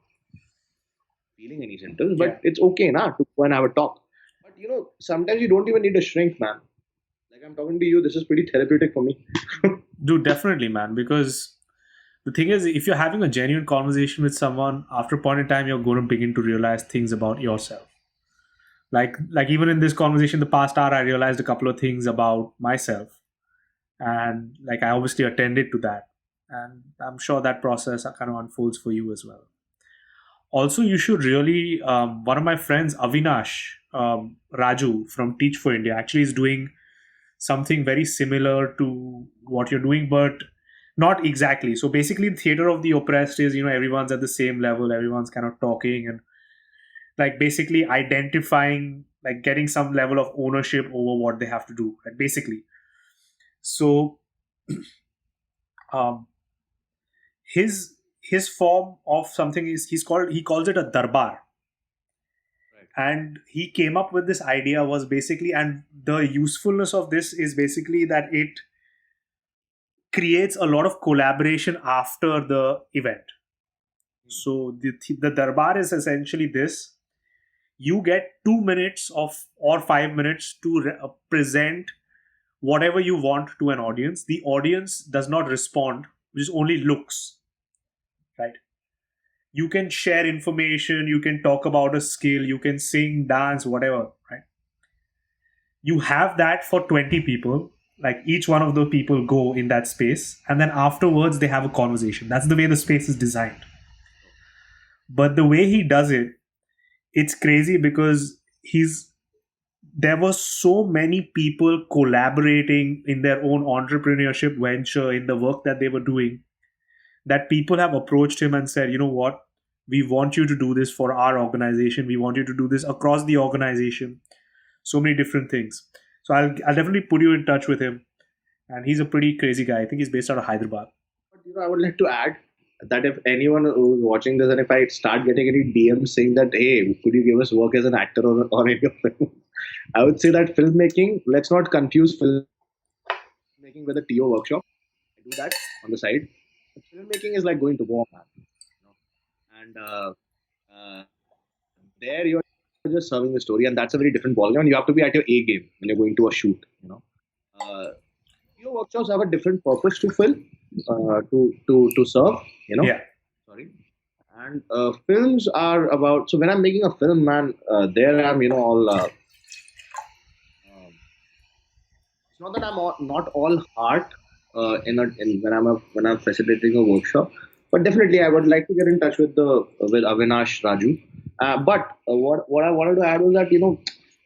feeling any symptoms, Yeah. but it's okay now to go and have a talk. But sometimes you don't even need a shrink, man. Like I'm talking to you, this is pretty therapeutic for me. Dude, definitely, man. Because the thing is, if you're having a genuine conversation with someone, after a point in time, you're going to begin to realize things about yourself. Like even in this conversation, the past hour, I realized a couple of things about myself, and like I obviously attended to that, and I'm sure that process kind of unfolds for you as well. Also, you should really. One of my friends, Avinash Raju from Teach for India, actually is doing something very similar to what you're doing, but not exactly. So basically, theater of the oppressed is, everyone's at the same level, everyone's kind of talking and like basically identifying, like getting some level of ownership over what they have to do, like basically. So um, his form of something is he calls it a darbar, Right. and he came up with this idea was basically, and the usefulness of this is basically that it creates a lot of collaboration after the event. So the darbar is essentially this: you get 2 minutes of or 5 minutes to present whatever you want to an audience. The audience does not respond, just only looks, right? You can share information, you can talk about a skill, you can sing, dance, whatever, right? You have that for 20 people, like each one of the people go in that space, and then afterwards they have a conversation. That's the way the space is designed. But the way he does it, it's crazy because there were so many people collaborating in their own entrepreneurship venture in the work that they were doing, that people have approached him and said, you know what, we want you to do this for our organization, we want you to do this across the organization, so many different things. So I'll definitely put you in touch with him, and he's a pretty crazy guy. I think he's based out of Hyderabad. But I would like to add that if anyone who's watching this and if I start getting any DMs saying that, hey, could you give us work as an actor or any of film, I would say that filmmaking, let's not confuse filmmaking with a TO workshop. I do that on the side. But filmmaking is like going to war, man. And uh, there you're just serving the story, and that's a very different ballgame. And you have to be at your A game when you're going to a shoot. Your workshops have a different purpose to fill, to serve. Yeah. Sorry. And films are about. So when I'm making a film, man, there I'm all. It's not that not all heart when I'm facilitating a workshop, but definitely I would like to get in touch with Avinash Raju. But what I wanted to add was that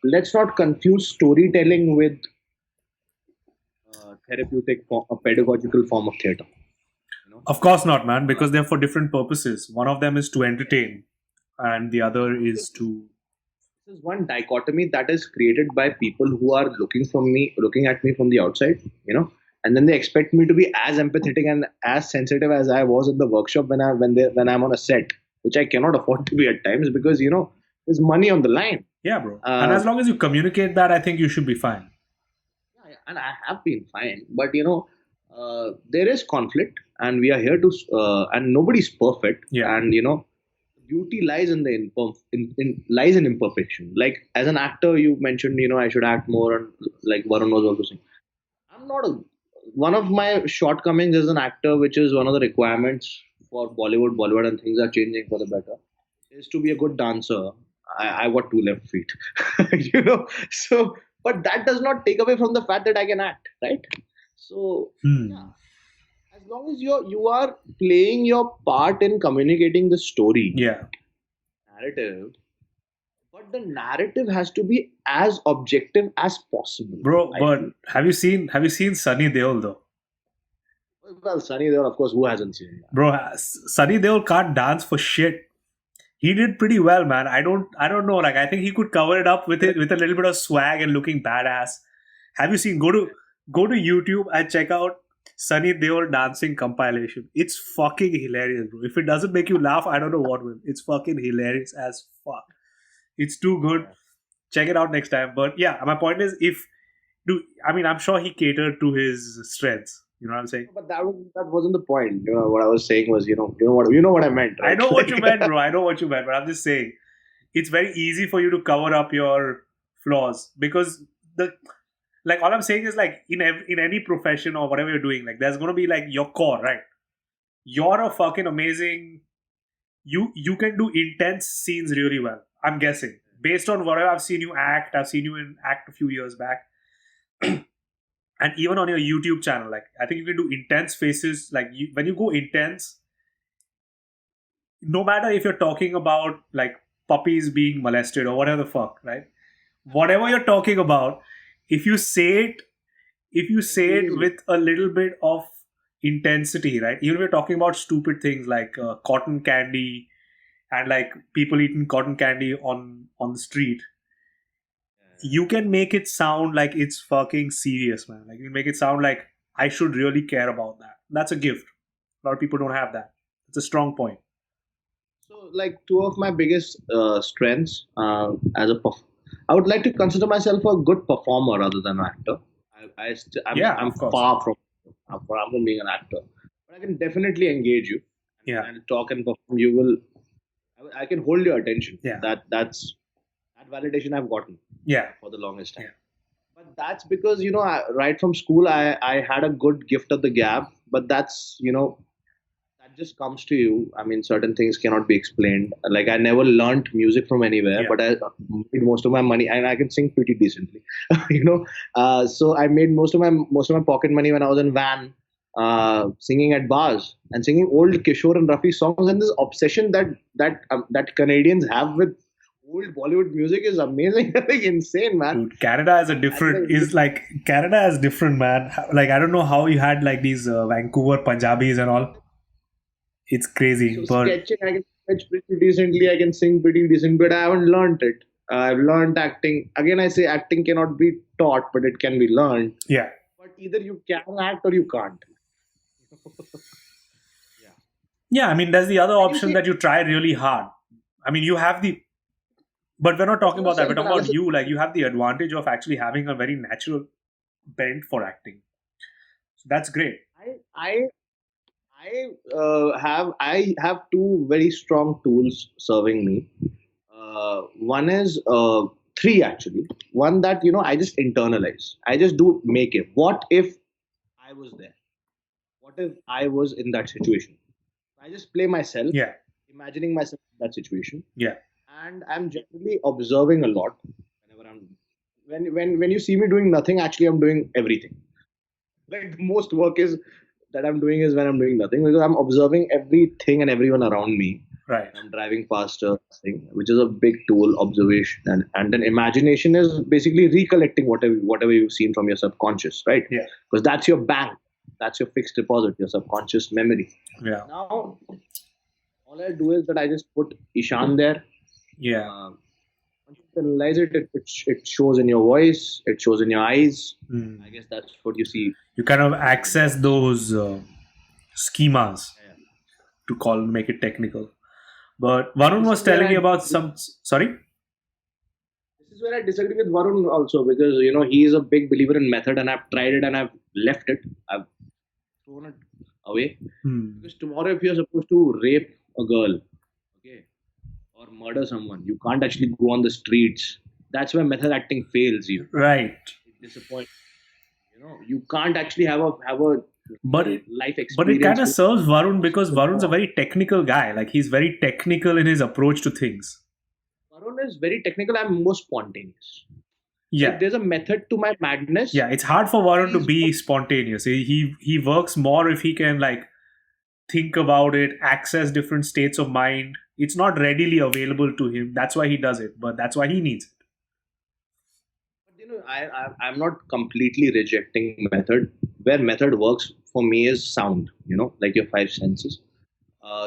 let's not confuse storytelling with therapeutic a pedagogical form of theater. Of course not, man, because they're for different purposes. One of them is to entertain, and the other is to. This is one dichotomy that is created by people who are looking at me from the outside, and then they expect me to be as empathetic and as sensitive as I was in the workshop when I'm on a set, which I cannot afford to be at times because there's money on the line. Yeah, bro. And as long as you communicate that, I think you should be fine. Yeah, and I have been fine, but there is conflict, and we are here to, and nobody's perfect, Yeah. and beauty lies in the lies in imperfection. Like as an actor, you mentioned I should act more, and like Varun was also saying, I'm not a one of my shortcomings as an actor, which is one of the requirements for Bollywood, and things are changing for the better, is to be a good dancer. I got two left feet, So, but that does not take away from the fact that I can act, right? So, yeah, as long as you are playing your part in communicating the story, Yeah. narrative, but the narrative has to be as objective as possible. Bro, I but feel. have you seen Sunny Deol though? Well, Sunny Deol, of course, who hasn't seen that? Bro, Sunny Deol can't dance for shit. He did pretty well, man. I don't know. Like I think he could cover it up with a little bit of swag and looking badass. Have you seen? Go to YouTube and check out Sunny Deol dancing compilation. It's fucking hilarious, bro. If it doesn't make you laugh, I don't know what will. It's fucking hilarious as fuck. It's too good. Check it out next time. But yeah, my point is, I'm sure he catered to his strengths. You know what I'm saying? But that wasn't the point. What I was saying was, you know what I meant. Right? I know what you meant, bro. I know what you meant, but I'm just saying it's very easy for you to cover up your flaws because all I'm saying is like in any profession or whatever you're doing, like there's gonna be like your core, right? You're a fucking amazing. You can do intense scenes really well. I'm guessing based on whatever I've seen you act. I've seen you act a few years back. And even on your YouTube channel, like I think you can do intense faces. Like when you go intense, no matter if you're talking about like puppies being molested or whatever the fuck, right? Whatever you're talking about, if you say it, if you say it with a little bit of intensity, right? Even if you're talking about stupid things like cotton candy and like people eating cotton candy on the street, you can make it sound like it's fucking serious, man. Like you make it sound like I should really care about that. That's a gift. A lot of people don't have that. It's a strong point. So, like two of my biggest strengths I would like to consider myself a good performer rather than an actor. I'm Of course. far from being an actor, but I can definitely engage you Yeah. and talk and perform. I can hold your attention. Yeah. That validation I've gotten Yeah. for the longest time. Yeah. But that's because right from school I had a good gift of the gab. But that's that just comes to you. I mean, certain things cannot be explained. Like I never learned music from anywhere, Yeah. but I made most of my money, and I can sing pretty decently. you know, so I made most of my pocket money when I was in van, singing at bars and singing old Kishore and Rafi songs. And this obsession that Canadians have with old Bollywood music is amazing. Like insane, man. Dude, Canada is a different Canada is different, man. Like I don't know how you had like these Vancouver Punjabis and all. It's crazy, So but sketching, I can sketch pretty decently. I can sing pretty decent, but I haven't learned it. I've learned acting. Again, I say acting cannot be taught, but it can be learned. yeah, But either you can act or you can't. Yeah. yeah. I mean, there's the other I can option see that you try really hard. I mean, you have the, but we're not talking about that. We're talking about self-analysis. you. Like you have the advantage of actually having a very natural bent for acting. So that's great. I have two very strong tools serving me. One is three actually. One that I just internalize. I just do make it. What if I was there? What if I was in that situation? I just play myself, Yeah, imagining myself in that situation, yeah, and I'm generally observing a lot. Whenever I'm when you see me doing nothing, actually I'm doing everything. Like the most work is that I'm doing is when I'm doing nothing, because I'm observing everything and everyone around me. right. I'm driving faster, thing, which is a big tool, observation, and then imagination is basically recollecting whatever you've seen from your subconscious, right? Yeah, Because that's your bank, that's your fixed deposit, your subconscious memory. yeah, Now, all I do is that I just put Ishan there. yeah. Once you analyze it shows in your voice, it shows in your eyes. Hmm. I guess that's what you see. You kind of access those schemas Yeah. to make it technical. But Varun This was is where telling me I about some. Sorry. This is where I disagree with Varun also, because he is a big believer in method, and I've tried it and I've left it. I've thrown it away. Hmm. Because tomorrow, if you're supposed to rape a girl, okay, or murder someone, you can't actually go on the streets. That's where method acting fails you. Right. It disappoints. You can't actually have a But it life experience. but it kind of to- serves Varun because Varun's a very technical guy. Like he's very technical in his approach to things. Varun is very technical. I'm more spontaneous. Yeah. There's a method to my madness. Yeah, it's hard for Varun to be spontaneous. He works more if he can like think about it, access different states of mind. It's not readily available to him. That's why he does it, but that's why he needs it. But I'm not completely rejecting method. Where method works for me is sound. Like your five senses.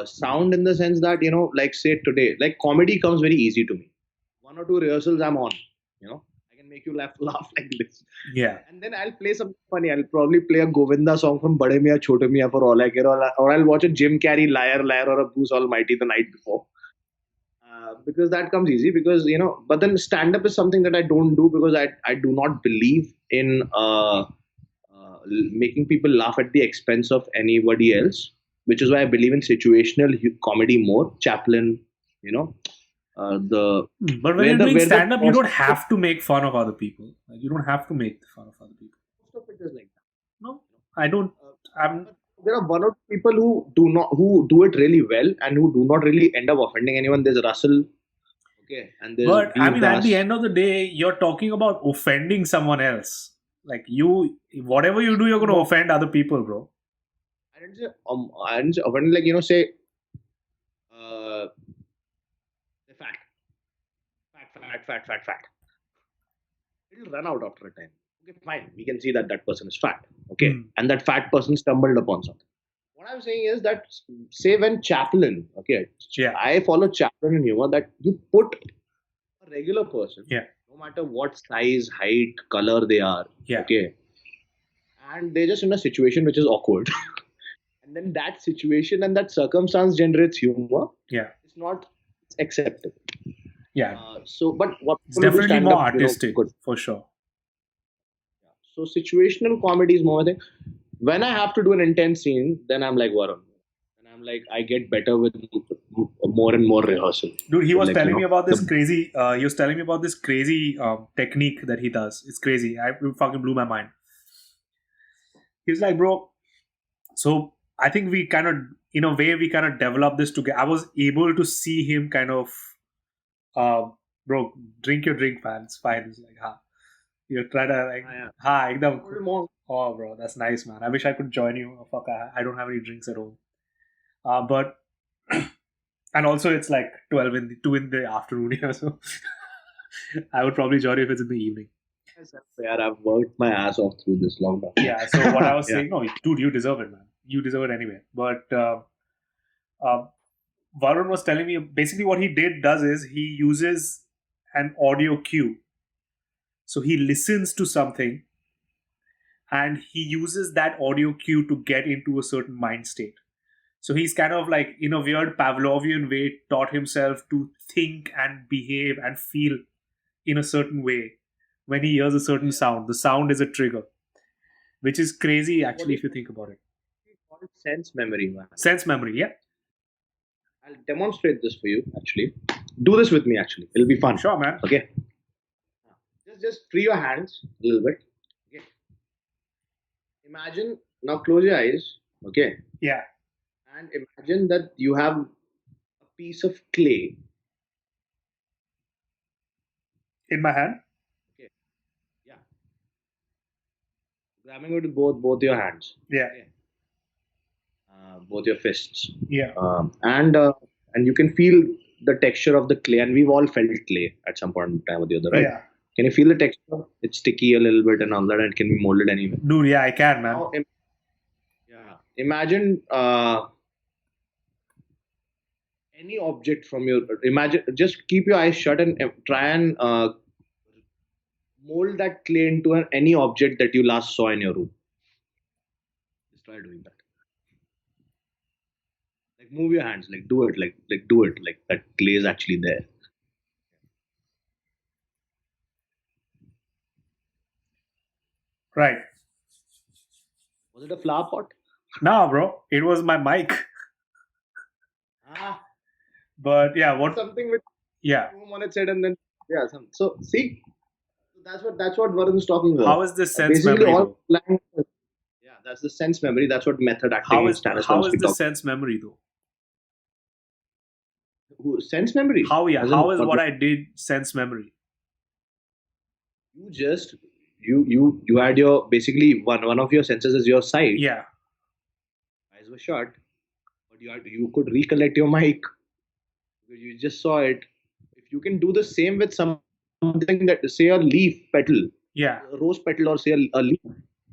Sound in the sense that like say today, like comedy comes very easy to me. One or two rehearsals I'm on. I can make you laugh like this. Yeah. And then I'll play something funny. I'll probably play a Govinda song from Bade Miyan Chote Miyan for all I care, or I'll watch a Jim Carrey Liar Liar or a Bruce Almighty the night before. Because that comes easy, because but then stand up is something that I don't do, because I do not believe in making people laugh at the expense of anybody else, which is why I believe in situational comedy more. Chaplin, the But when Where you're the- doing where the stand up, you don't cost- have to make fun of other people. Like, you don't have to make fun of other people. most of it is like that. No, I don't. I'm. There are one or two people who do it really well and who do not really end up offending anyone. There's Russell, okay, and there's But I Veer mean, at Das. the end of the day, you're talking about offending someone else. Like whatever you do, you're going to offend other people, bro. I didn't say offending, like say fat. It'll run out after a time. Okay, fine. We can see that that person is fat. Okay, and that fat person stumbled upon something. What I'm saying is that, say, when Chaplin, okay, Yeah. I follow Chaplin in humor, that you put a regular person, Yeah. no matter what size, height, color they are, Yeah. okay, and they're just in a situation which is awkward. And then that situation and that circumstance generates humor. Yeah. It's not acceptable. Yeah. So, but what It's definitely more artistic, for sure. So situational comedy is more thing. When I have to do an intense scene, then I'm like Varun. And I'm like, I get better with more and more rehearsal. Dude, he So, was like, telling you me know, about this the- crazy. He was telling me about this crazy technique that he does. It's crazy. It fucking blew my mind. He was like, bro. So I think we kind of, in a way, we kind of developed this together. I was able to see him kind of, bro, drink your drink, man. It's fine. It's like, ha. You try to like, yeah. ha, ekdam. A little more. Oh, bro, that's nice, man. I wish I could join you. Oh, fuck, I don't have any drinks at home. But and also it's like 2 in the afternoon here, so I would probably join you if it's in the evening. Yeah, I've worked my ass off through this lockdown. Yeah. So what I was Yeah. saying, no, dude, you deserve it, man. You deserve it anyway. But Varun was telling me basically what he does is he uses an audio cue. So he listens to something and he uses that audio cue to get into a certain mind state. So he's kind of like, in a weird Pavlovian way, taught himself to think and behave and feel in a certain way when he hears a certain sound. The sound is a trigger, which is crazy actually if you think about it. It's called sense memory, man. Sense memory, yeah. I'll demonstrate this for you, actually. Do this with me, actually. It'll be fun. Sure, man. Okay. Just free your hands a little bit. Okay. Imagine, now close your eyes. Okay. Yeah. And imagine that you have a piece of clay. In my hand? Okay. Yeah. Grabbing it with both your hands. Yeah. Okay. Both your fists. Yeah. And you can feel the texture of the clay, and we've all felt clay at some point in time or the other, right? Yeah. Can you feel the texture? It's sticky a little bit and all that, and it can be molded anyway. Dude, yeah, I can, man. Now, imagine any object from your. Imagine, just keep your eyes shut and try and mold that clay into any object that you last saw in your room. Just try doing that. Like, move your hands, like do it, like do it, like that clay is actually there. Right. Was it a flower pot? Nah, bro. It was my mic. Ah, But yeah, what? something with Yeah. room on its head, and then so see, that's what Varun is talking about. How is this sense Basically, memory? all Though? language. Yeah, that's the sense memory. That's what method acting How in is Stanislavski the talks. sense memory though? Sense memory. How As in, how is what I did sense memory? you just you had your basically one of your senses is your sight. Yeah. Eyes were shut, but you could recollect your mic. You just saw it. If you can do the same with something that, say, a leaf petal, Yeah. a rose petal, or say a leaf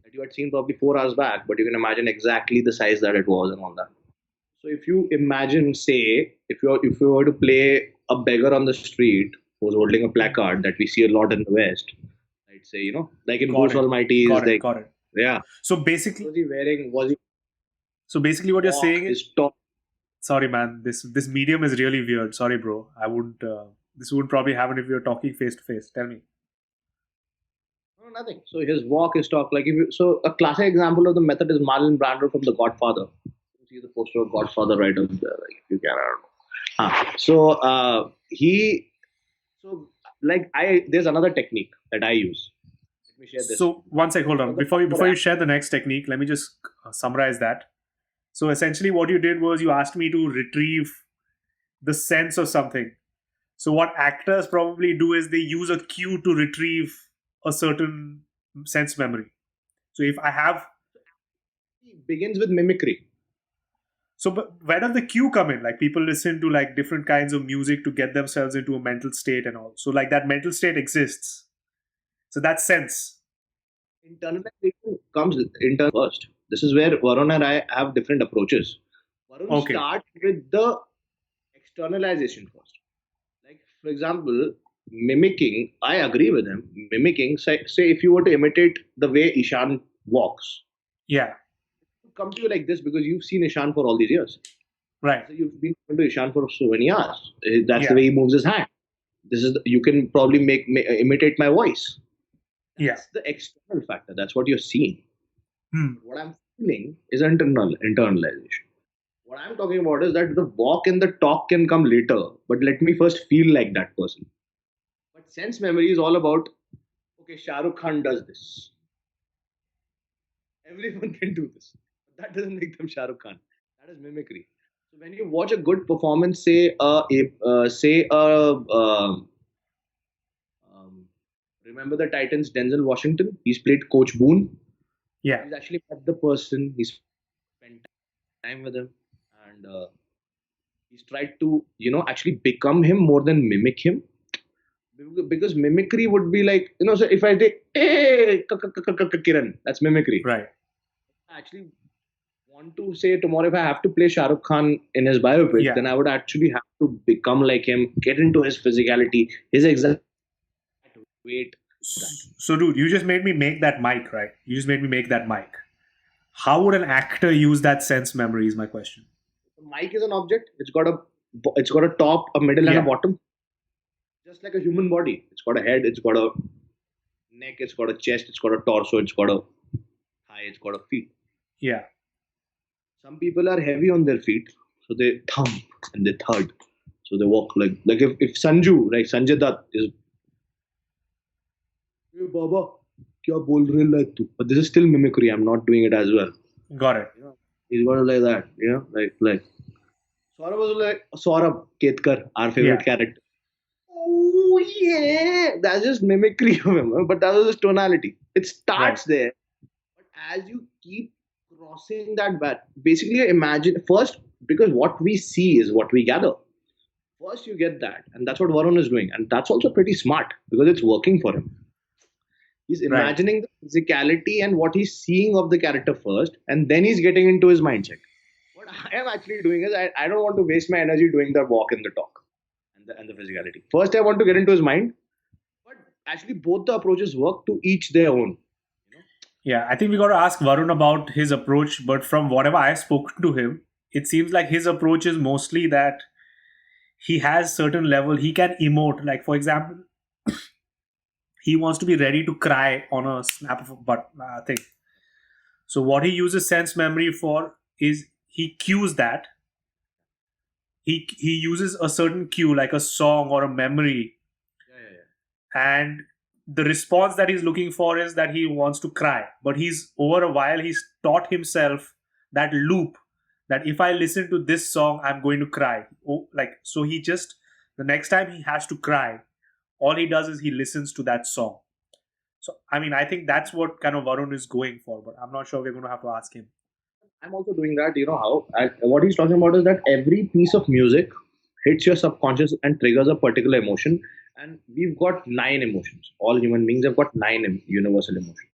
that you had seen probably 4 hours back, but you can imagine exactly the size that it was and all that. So if you imagine, say, if you were to play a beggar on the street who's holding a placard that we see a lot in the West, I'd say, like in Got Bruce it. Almighty, is Got it. like, Got it. yeah, So basically, was he wearing? Was he? so basically, what you're saying is, His top. sorry, man. This medium is really weird. Sorry, bro. I wouldn't. This wouldn't probably happen if we were talking face to face. Tell me. No, nothing. So his walk, his talk, like so a classic example of the method is Marlon Brando from The Godfather. You see the poster of Godfather right up there, like, if you can, I don't know. So there's another technique that I use. Let me share this. So one sec, hold on. Before you share the next technique, let me just summarize that. So essentially, what you did was you asked me to retrieve the sense of something. So what actors probably do is they use a cue to retrieve a certain sense memory. So if I have, It begins with mimicry. So, but where does the cue come in? Like people listen to like different kinds of music to get themselves into a mental state and all. So, like that mental state exists. So that's sense. Internalization comes intern first. This is where Varun and I have different approaches. Varun Okay. starts with the externalization first. Like, for example, mimicking, I agree with him. Mimicking, say if you were to imitate the way Ishan walks, Yeah. it would come to you like this because you've seen Ishan for all these years. Right. So you've been going to Ishan for so many hours. That's Yeah. the way he moves his hand. You can probably imitate my voice. Yeah. That's the external factor. That's what you're seeing. Hmm. What I'm feeling is internalization. What I'm talking about is that the walk and the talk can come later, but let me first feel like that person. But sense memory is all about, okay, Shah Rukh Khan does this. Everyone can do this. But that doesn't make them Shah Rukh Khan. That is mimicry. So when you watch a good performance, um, remember the Titans, Denzel Washington? He's played Coach Boone. Yeah. He's actually met the person. He's spent time with him, and he's tried to, actually become him more than mimic him. Because mimicry would be like, so if I say, hey, Kiran, that's mimicry. Right. I actually want to say tomorrow if I have to play Shah Rukh Khan in his biopic, Yeah. then I would actually have to become like him, get into his physicality, his exact weight. So, dude, you just made me make that mic, right? You just made me make that mic. How would an actor use that sense memory? Is my question. The mic is an object. It's got a top, a middle, and Yeah. a bottom. Just like a human body. It's got a head, it's got a neck, it's got a chest, it's got a torso, it's got a thigh, it's got a feet. Yeah. Some people are heavy on their feet, so they thump and they thud. So they walk like if Sanjay Dutt is, hey Baba, kya bol rahe hai tu? But this is still mimicry. I'm not doing it as well. Got it. He's got it like that, like Saurabh was like Saurabh Ketkar, our favorite character. Oh yeah, that's just mimicry of him, but that was his tonality. It starts there, but as you keep crossing that basically imagine first, because what we see is what we gather. First, you get that, and that's what Varun is doing, and that's also pretty smart because it's working for him. He's imagining the physicality and what he's seeing of the character first, and then he's getting into his mindset. What I am actually doing is I don't want to waste my energy doing the walk and the talk and the physicality. First, I want to get into his mind, but actually, both the approaches work to each their own. Yeah, I think we got to ask Varun about his approach, but from whatever I've spoken to him, it seems like his approach is mostly that he has certain level, he can emote. Like, for example, he wants to be ready to cry on a snap of a thing. So what he uses sense memory for is he cues that. He uses a certain cue, like a song or a memory, and the response that he's looking for is that he wants to cry. But he's over a while he's taught himself that loop that if I listen to this song, I'm going to cry. So he just the next time he has to cry, all he does is he listens to that song. So I mean, I think that's what kind of Varun is going for, but I'm not sure we're going to have to ask him. I'm also doing that. You know how? What he's talking about is that every piece of music hits your subconscious and triggers a particular emotion. And we've got 9 emotions. All human beings have got 9 universal emotions.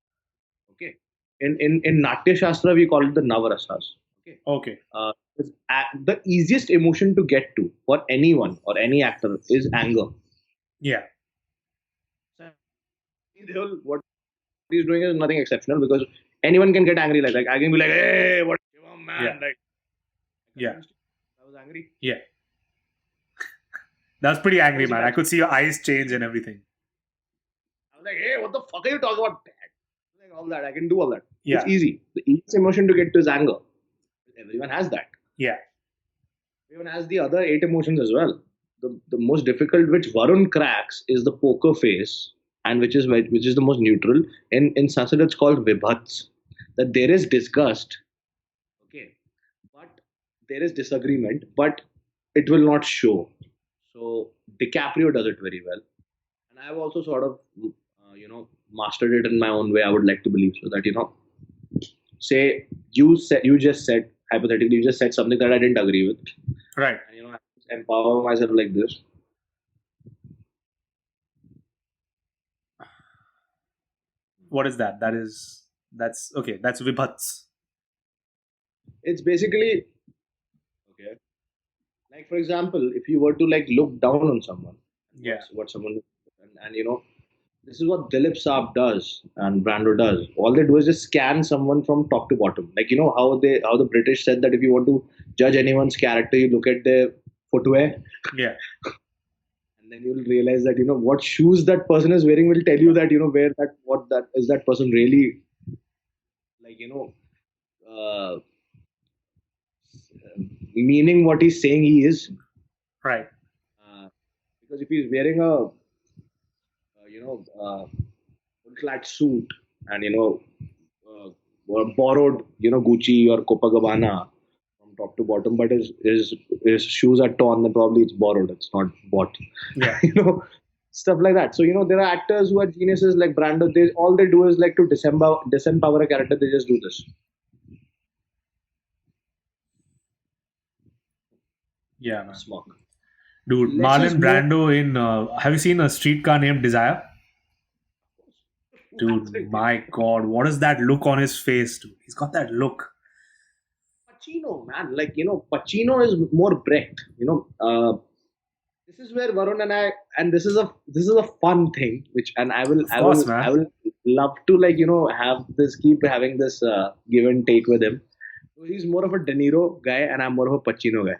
Okay. In Natya Shastra, we call it the Navarasas. Okay. The easiest emotion to get to for anyone or any actor is anger. Yeah. What he's doing is nothing exceptional because anyone can get angry like that. I can be like, hey, what man? Yeah. Like, Yeah. I was angry. Yeah. That was pretty angry, man. I could see your eyes change and everything. I was like, hey, what the fuck are you talking about? Like, all that. I can do all that. Yeah. It's easy. The easiest emotion to get to is anger. Everyone has that. Yeah. Everyone has the other 8 emotions as well. The most difficult, which Varun cracks, is the poker face, and which is the most neutral. In Sanskrit, it's called vibhats. That there is disgust, okay, but there is disagreement, but it will not show. So DiCaprio does it very well, and I've also sort of, mastered it in my own way. I would like to believe so that say you just said hypothetically you just said something that I didn't agree with, Right. and I just empower myself like this. What is that? That's okay. That's Vibhats. It's basically okay. Like for example, if you were to like look down on someone, Yeah. what someone, and this is what Dilip Saab does and Brando does. All they do is just scan someone from top to bottom. Like how the British said that if you want to judge anyone's character, you look at their footwear, Yeah. and then you'll realize that what shoes that person is wearing will tell you that where that what that is that person really like uh, meaning what he's saying he is. Right. Because if he's wearing a full flat suit and or borrowed Gucci or Copacabana from top to bottom, but his shoes are torn, then probably it's borrowed, it's not bought. Yeah. Stuff like that. So there are actors who are geniuses like Brando. All they do is like to disempower a character. They just do this. Yeah, man. Smoke. Dude, Let's just Marlon Brando in. Have you seen a streetcar named Desire? Dude, my God, what is that look on his face, dude? He's got that look. Pacino, man, like Pacino is more Brecht. This is where Varun and I, and this is a fun thing, which and I will Of course, man. I will love to keep having this give and take with him. So he's more of a De Niro guy, and I'm more of a Pacino guy.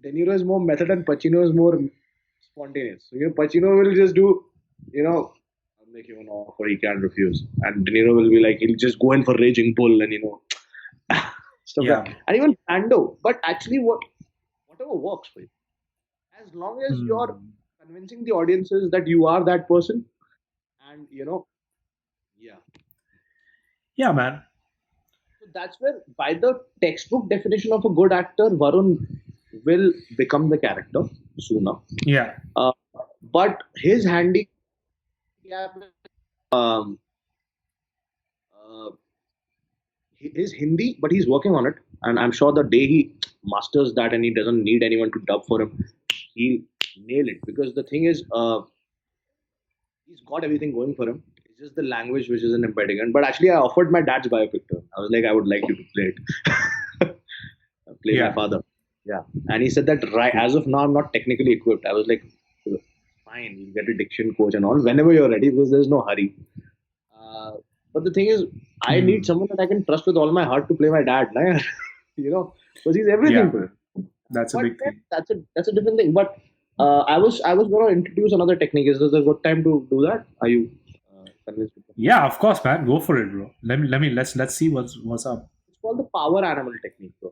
De Niro is more method, and Pacino is more spontaneous. So Pacino will just do, I'll make him an offer he can't refuse, and De Niro will be like he'll just go in for Raging Bull, and stuff Yeah. like that. And even Brando, but actually whatever works for you, as long as you're convincing the audiences that you are that person, and yeah. Yeah, man. So that's where, by the textbook definition of a good actor, Varun will become the character sooner. Yeah. But his handicap, um, his Hindi, but he's working on it, and I'm sure the day he masters that and he doesn't need anyone to dub for him, he'll nail it. Because the thing is, he's got everything going for him. It's just the language which is an impediment. But actually, I offered my dad's biopic to him. I was like, I would like you to play it, play Yeah. my father. Yeah, and he said that right as of now, I'm not technically equipped. I was like, fine, you get a diction coach and all whenever you're ready, because there's no hurry. But the thing is, I need someone that I can trust with all my heart to play my dad, nah? Because he's everything Yeah. to me. That's a But big then thing. that's a different thing. But I was going to introduce another technique. Is this a good time to do that? Are you convinced? Yeah, of course, man. Go for it, bro. Let's see what's up. It's called the power animal technique, bro.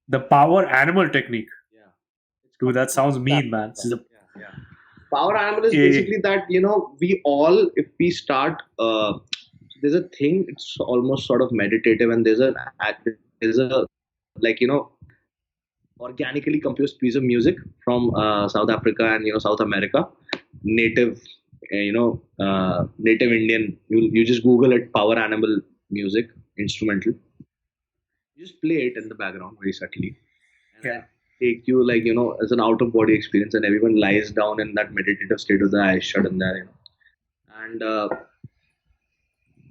The power animal technique. Yeah. It's Dude, that sounds mean, man. This is a- Yeah. Power animal is Yeah. basically that we all, if we start, there's a thing. It's almost sort of meditative, and there's a like organically composed piece of music from South Africa and South America, native, native Indian. You just Google it, power animal music, instrumental. You just play it in the background very subtly, and Yeah. take you as an out of body experience, and everyone lies down in that meditative state with the eyes shut in there, and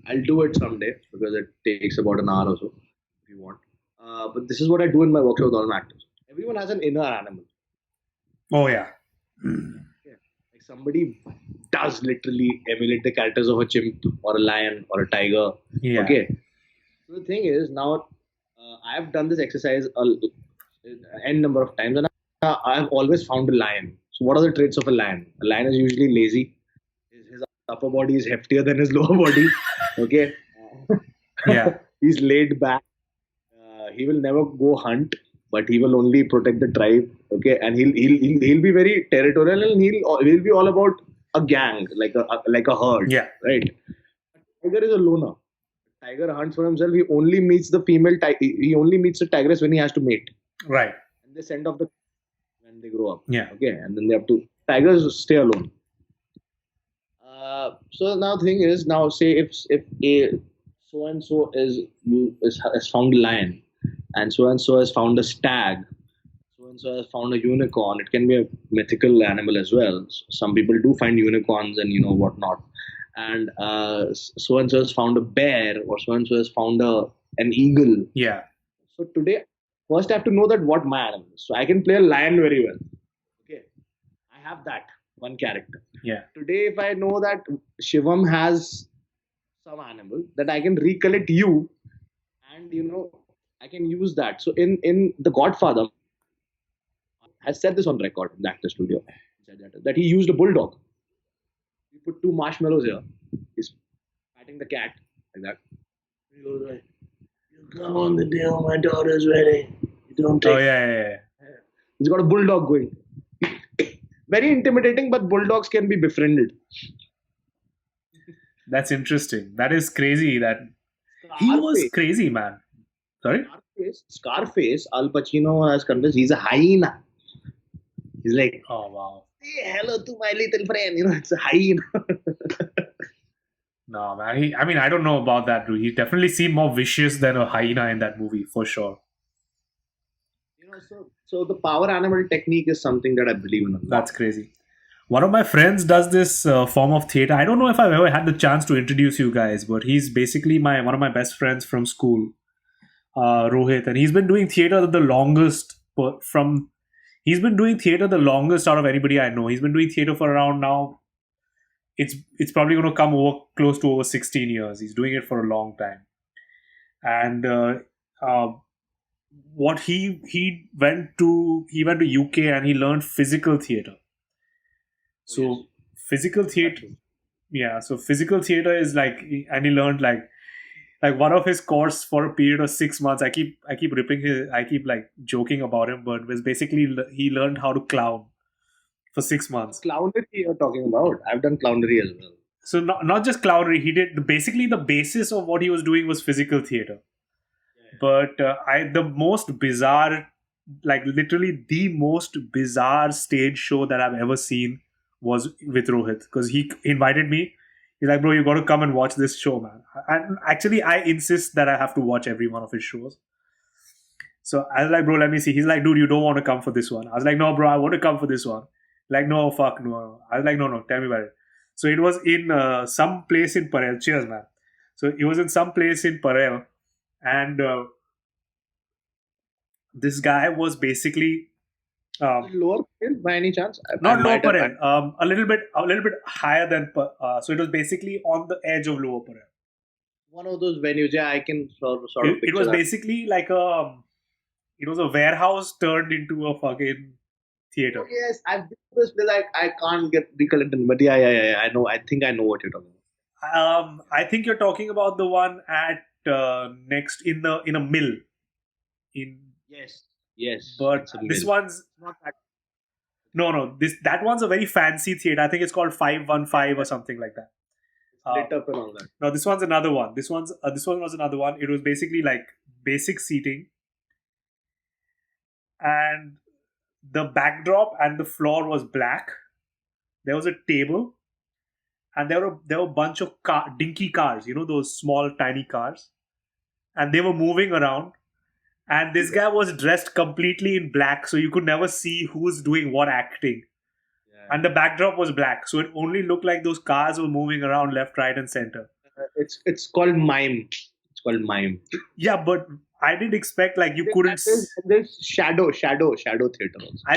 I'll do it someday because it takes about an hour or so if you want. But this is what I do in my workshop with all my actors. Everyone has an inner animal. Oh yeah. Like somebody does literally emulate the characters of a chimp or a lion or a tiger. Yeah. Okay. So the thing is, now I've done this exercise n number of times, and I've always found a lion. So what are the traits of a lion? A lion is usually lazy. His upper body is heftier than his lower body. Okay. Yeah. He's laid back. He will never go hunt, but he will only protect the tribe. Okay, and he'll be very territorial, and he'll be all about a gang, like a herd. Yeah. Right. Tiger is a loner. Tiger hunts for himself. He only meets the female. He only meets the tigress when he has to mate. Right. And they send off when they grow up. Yeah. Okay, and then they have to. Tigers stay alone. So now the thing is, now say if a so and so is found a lion, and so has found a stag, so and so has found a unicorn. It can be a mythical animal as well. Some people do find unicorns and whatnot, and so and so has found a bear, or so and so has found an eagle. Yeah. So today, first I have to know that what my animal is. So I can play a lion very well. Okay, I have that one character. Yeah. Today, if I know that Shivam has some animal, that I can recollect you, and I can use that. So in The Godfather, has said this on record in the actor studio, he said that he used a bulldog. He put two marshmallows here. He's patting the cat like that. He goes like, "You come on the day my daughter's wedding. You don't take." Oh yeah. He's got a bulldog going. Very intimidating, but bulldogs can be befriended. That's interesting. That is crazy. That he was crazy, man. Sorry. Scarface. Al Pacino has convinced he's a hyena. He's like, oh wow, say hello to my little friend. It's a hyena. No, man. I don't know about that, dude. He definitely seemed more vicious than a hyena in that movie, for sure. So the power animal technique is something that I believe in a lot. That's crazy. One of my friends does this form of theater. I don't know if I've ever had the chance to introduce you guys, but he's basically one of my best friends from school, Rohit, and he's been doing theater the longest. He's been doing theater the longest out of anybody I know. He's been doing theater for around now. It's probably going to come close to over 16 years. He's doing it for a long time, and what he went to UK and he learned physical theater. So physical theater, yeah. So physical theater is like, and he learned like one of his course for a period of 6 months. I keep like joking about him, but it was basically he learned how to clown for 6 months. Clownery you're talking about? I've done clownery as well. So not just clownery. He did basically the basis of what he was doing was physical theater. But the most bizarre, like literally the most bizarre stage show that I've ever seen was with Rohit, because he invited me. He's like, bro, you got to come and watch this show, man. And actually, I insist that I have to watch every one of his shows. So I was like, bro, let me see. He's like, dude, you don't want to come for this one. I was like, no, bro, I want to come for this one. Like, no, fuck, no. I was like, no, tell me about it. So it was in some place in Parel. Cheers, man. So it was in some place in Parel. And this guy was basically lower Parel by any chance? Not lower Parel. A little bit higher than. So it was basically on the edge of lower Parel. One of those venues, yeah, I can sort of. It was basically like it was a warehouse turned into a fucking theater. Oh, yes, I've been to this place. I can't get recollected, but yeah, I know. I think I know what you're talking about. I think you're talking about the one at next in a mill. Yes. But this one's not that. No. That one's a very fancy theater. I think it's called 515 or something like that. Lit up and all that. No, this one's another one. This one was another one. It was basically like basic seating, and the backdrop and the floor was black. There was a table, and there were a bunch of dinky cars. Those small tiny cars, and they were moving around. And this guy was dressed completely in black, so you could never see who's doing what acting. Yeah. And the backdrop was black, so it only looked like those cars were moving around left, right, and center. It's called mime. It's called mime. Yeah, but I didn't expect like you couldn't. There's shadow theater also.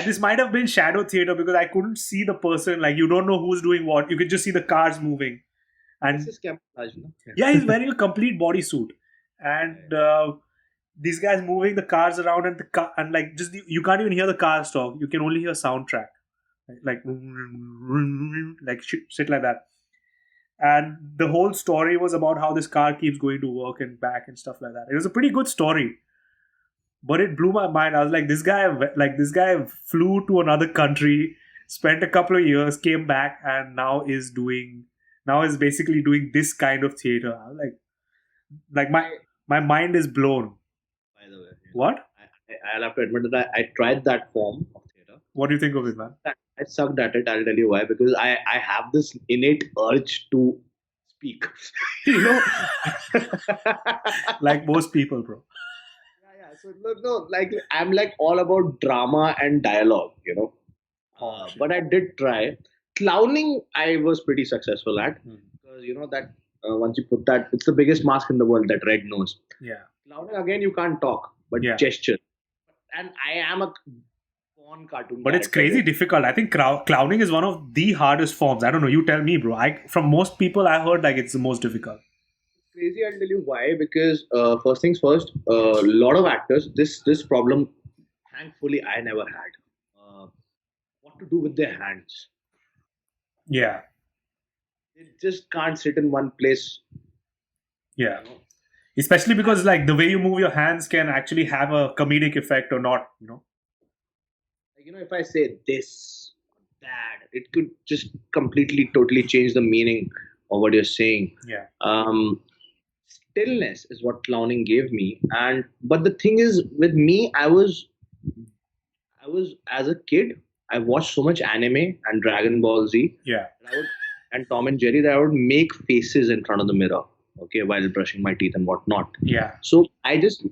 This might have been shadow theater because I couldn't see the person. Like you don't know who's doing what. You could just see the cars moving. And this is camouflage, no? Yeah, he's wearing a complete bodysuit, and. These guys moving the cars around and like just you can't even hear the cars talk. You can only hear soundtrack, like shit like that. And the whole story was about how this car keeps going to work and back and stuff like that. It was a pretty good story, but it blew my mind. I was like, this guy flew to another country, spent a couple of years, came back, and now is basically doing this kind of theater. I was like my mind is blown. What? I'll have to admit that I tried that form of theater. What do you think of it, man? I sucked at it. I'll tell you why. Because I have this innate urge to speak. Like most people, bro. Yeah. No, like I'm like all about drama and dialogue, you know. Oh shit. But I did try clowning. I was pretty successful at Hmm. because you know that once you put that, it's the biggest mask in the world. That red nose. Yeah. Clowning again, you can't talk, but Yeah. gesture. And I am a born cartoon But it's character. crazy difficult. I think clowning is one of the hardest forms. I don't know. You tell me, bro. From most people I heard like it's the most difficult. Crazy. I'll tell you why. Because first things first, a lot of actors this problem. Thankfully, I never had. What to do with their hands? Yeah. They just can't sit in one place. Yeah. You know, Especially because like the way you move your hands can actually have a comedic effect or not. like if I say this, that, it could just completely, totally change the meaning of what you're saying. Yeah. Stillness is what clowning gave me, and but the thing is, with me, I was as a kid, I watched so much anime and Dragon Ball Z, Yeah. and and Tom and Jerry, that I would make faces in front of the mirror, okay, while brushing my teeth and whatnot. Yeah. So I just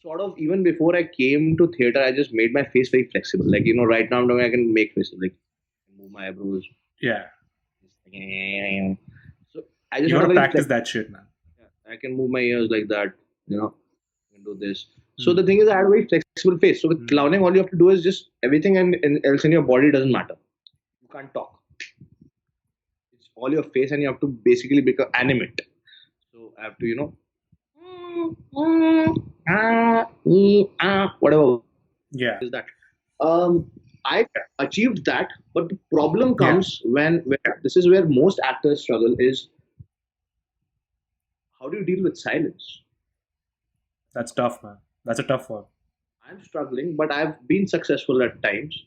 sort of, even before I came to theater, I just made my face very flexible. Like right now, I can make faces like move my eyebrows. Yeah. So I just You had a gotta very practice that shit, man. I can move my ears like that. I can do this. So Hmm. the thing is, I had a very flexible face. So with clowning, all you have to do is just everything and else in your body doesn't matter. You can't talk. It's all your face, and you have to basically become animate. So I have to, whatever Yeah. is that. I achieved that, but the problem Yeah. comes when this is where most actors struggle is how do you deal with silence? That's tough, man. That's a tough one. I'm struggling, but I've been successful at times.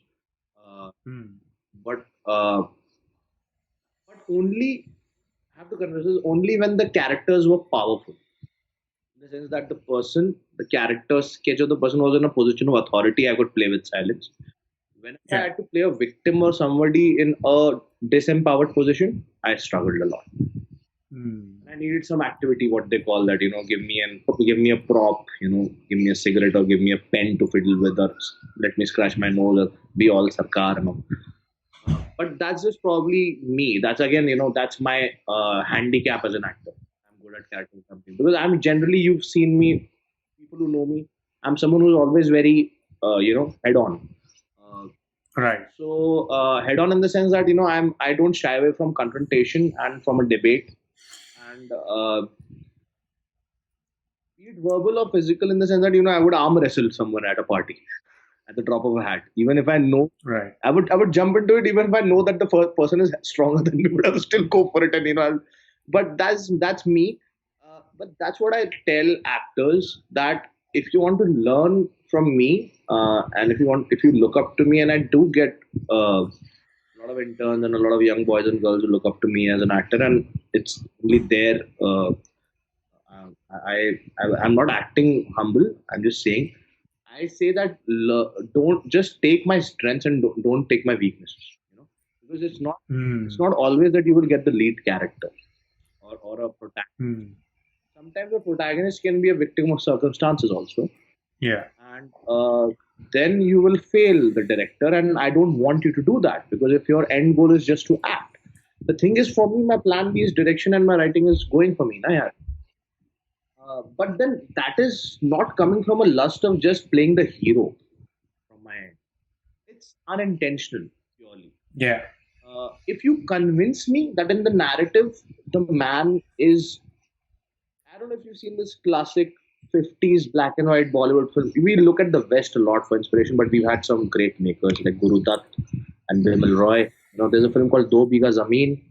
Uh, Hmm. but uh, but only I have to confess this only when the characters were powerful. In the sense that the character sketch of the person was in a position of authority, I could play with silence. When I Yeah. had to play a victim or somebody in a disempowered position, I struggled a lot. Hmm. I needed some activity, what they call that, give me a prop, give me a cigarette or give me a pen to fiddle with, or let me scratch my nose or be all sarkar, But that's just probably me. That's again, that's my handicap as an actor. I'm good at character something because I'm generally, you've seen me, people who know me, I'm someone who's always very, head on. Uh, Right. head on in the sense that I don't shy away from confrontation and from a debate, and be it verbal or physical, in the sense that I would arm wrestle someone at a party at the drop of a hat. Even if I know, Right. I would jump into it. Even if I know that the first person is stronger than me, but I'll still go for it. And but that's me. But that's what I tell actors, that if you want to learn from me, and if you look up to me, and I do get a lot of interns and a lot of young boys and girls who look up to me as an actor, and it's really there. I'm not acting humble. I'm just saying. I say that don't just take my strengths and don't take my weaknesses. Because it's Hmm. not always that you will get the lead character or a protagonist. Hmm. Sometimes a protagonist can be a victim of circumstances also, Yeah. and then you will fail the director. And I don't want you to do that, because if your end goal is just to act, the thing is, for me, my plan B is direction, and my writing is going for me. Na yaar. But then that is not coming from a lust of just playing the hero from my end. It's unintentional, purely. Yeah. If you convince me that in the narrative, the man is, I don't know if you've seen this classic 50s black and white Bollywood film. We look at the West a lot for inspiration, but we've had some great makers like Guru Dutt and Bimal Roy. There's a film called Do Biga Zameen.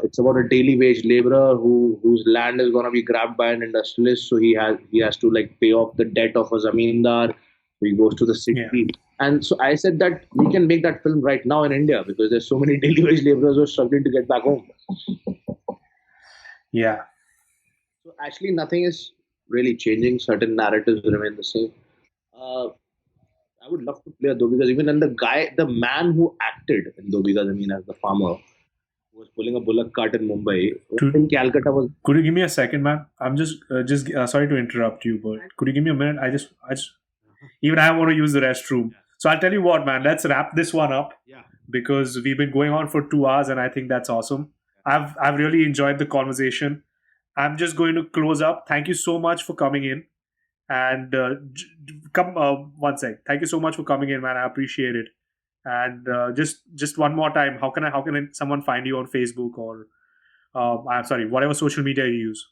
It's about a daily wage laborer whose land is going to be grabbed by an industrialist, so he has to like pay off the debt of a zamindar. So he goes to the Yeah. city, and so I said that we can make that film right now in India, because there's so many daily wage laborers who are struggling to get back home. Yeah. So actually, nothing is really changing. Certain narratives remain the same. Uh, I would love to play a Dobiga, even and the man who acted in Dobiga, I mean, as the farmer, was pulling a bullock cart in Mumbai. Dude. In Calcutta was. Could you give me a second, man? I'm just sorry to interrupt you, but could you give me a minute? I just even I want to use the restroom. So I'll tell you what, man. Let's wrap this one up Yeah. because we've been going on for 2 hours, and I think that's awesome. I've really enjoyed the conversation. I'm just going to close up. Thank you so much for coming in, and come one sec. Thank you so much for coming in, man. I appreciate it. And just one more time, how can someone find you on Facebook or I'm sorry, whatever social media you use?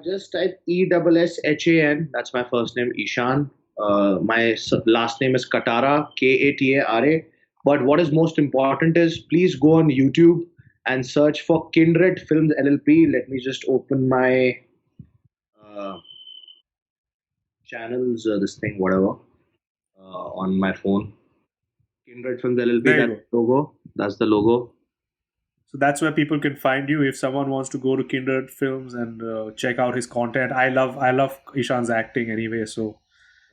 Just type ESSHAN. That's my first name, Ishan. My last name is Katara, Katara. But what is most important is please go on YouTube and search for Kindred Films LLP. Let me just open my uh, channels, this thing, whatever, on my phone. Kindred Films LLP. There you That's the logo. That's the logo. So that's where people can find you if someone wants to go to Kindred Films and check out his content. I love Ishan's acting anyway, so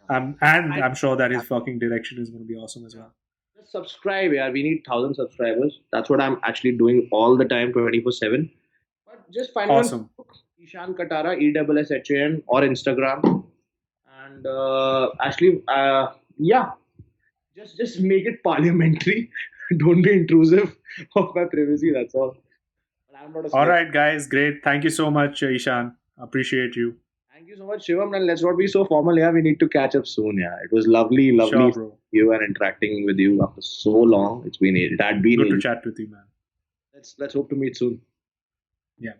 I'm sure that his fucking direction is going to be awesome as well. Just subscribe, yeah. We need 1,000 subscribers. That's what I'm actually doing all the time, 24/7. But just find me on Awesome. Facebook, Ishan Katara, ESSHAN, or Instagram. And actually, yeah, just make it parliamentary. Don't be intrusive of my privacy. That's all. But I'm not a All snake. right, guys, great. Thank you so much, Ishan. Appreciate you. Thank you so much, Shivam. And let's not be so formal. Yeah, we need to catch up soon. Yeah, it was lovely, Sure, bro. you and interacting with you after so long. It had been Good to ages. chat with you, man. Let's hope to meet soon. Yeah.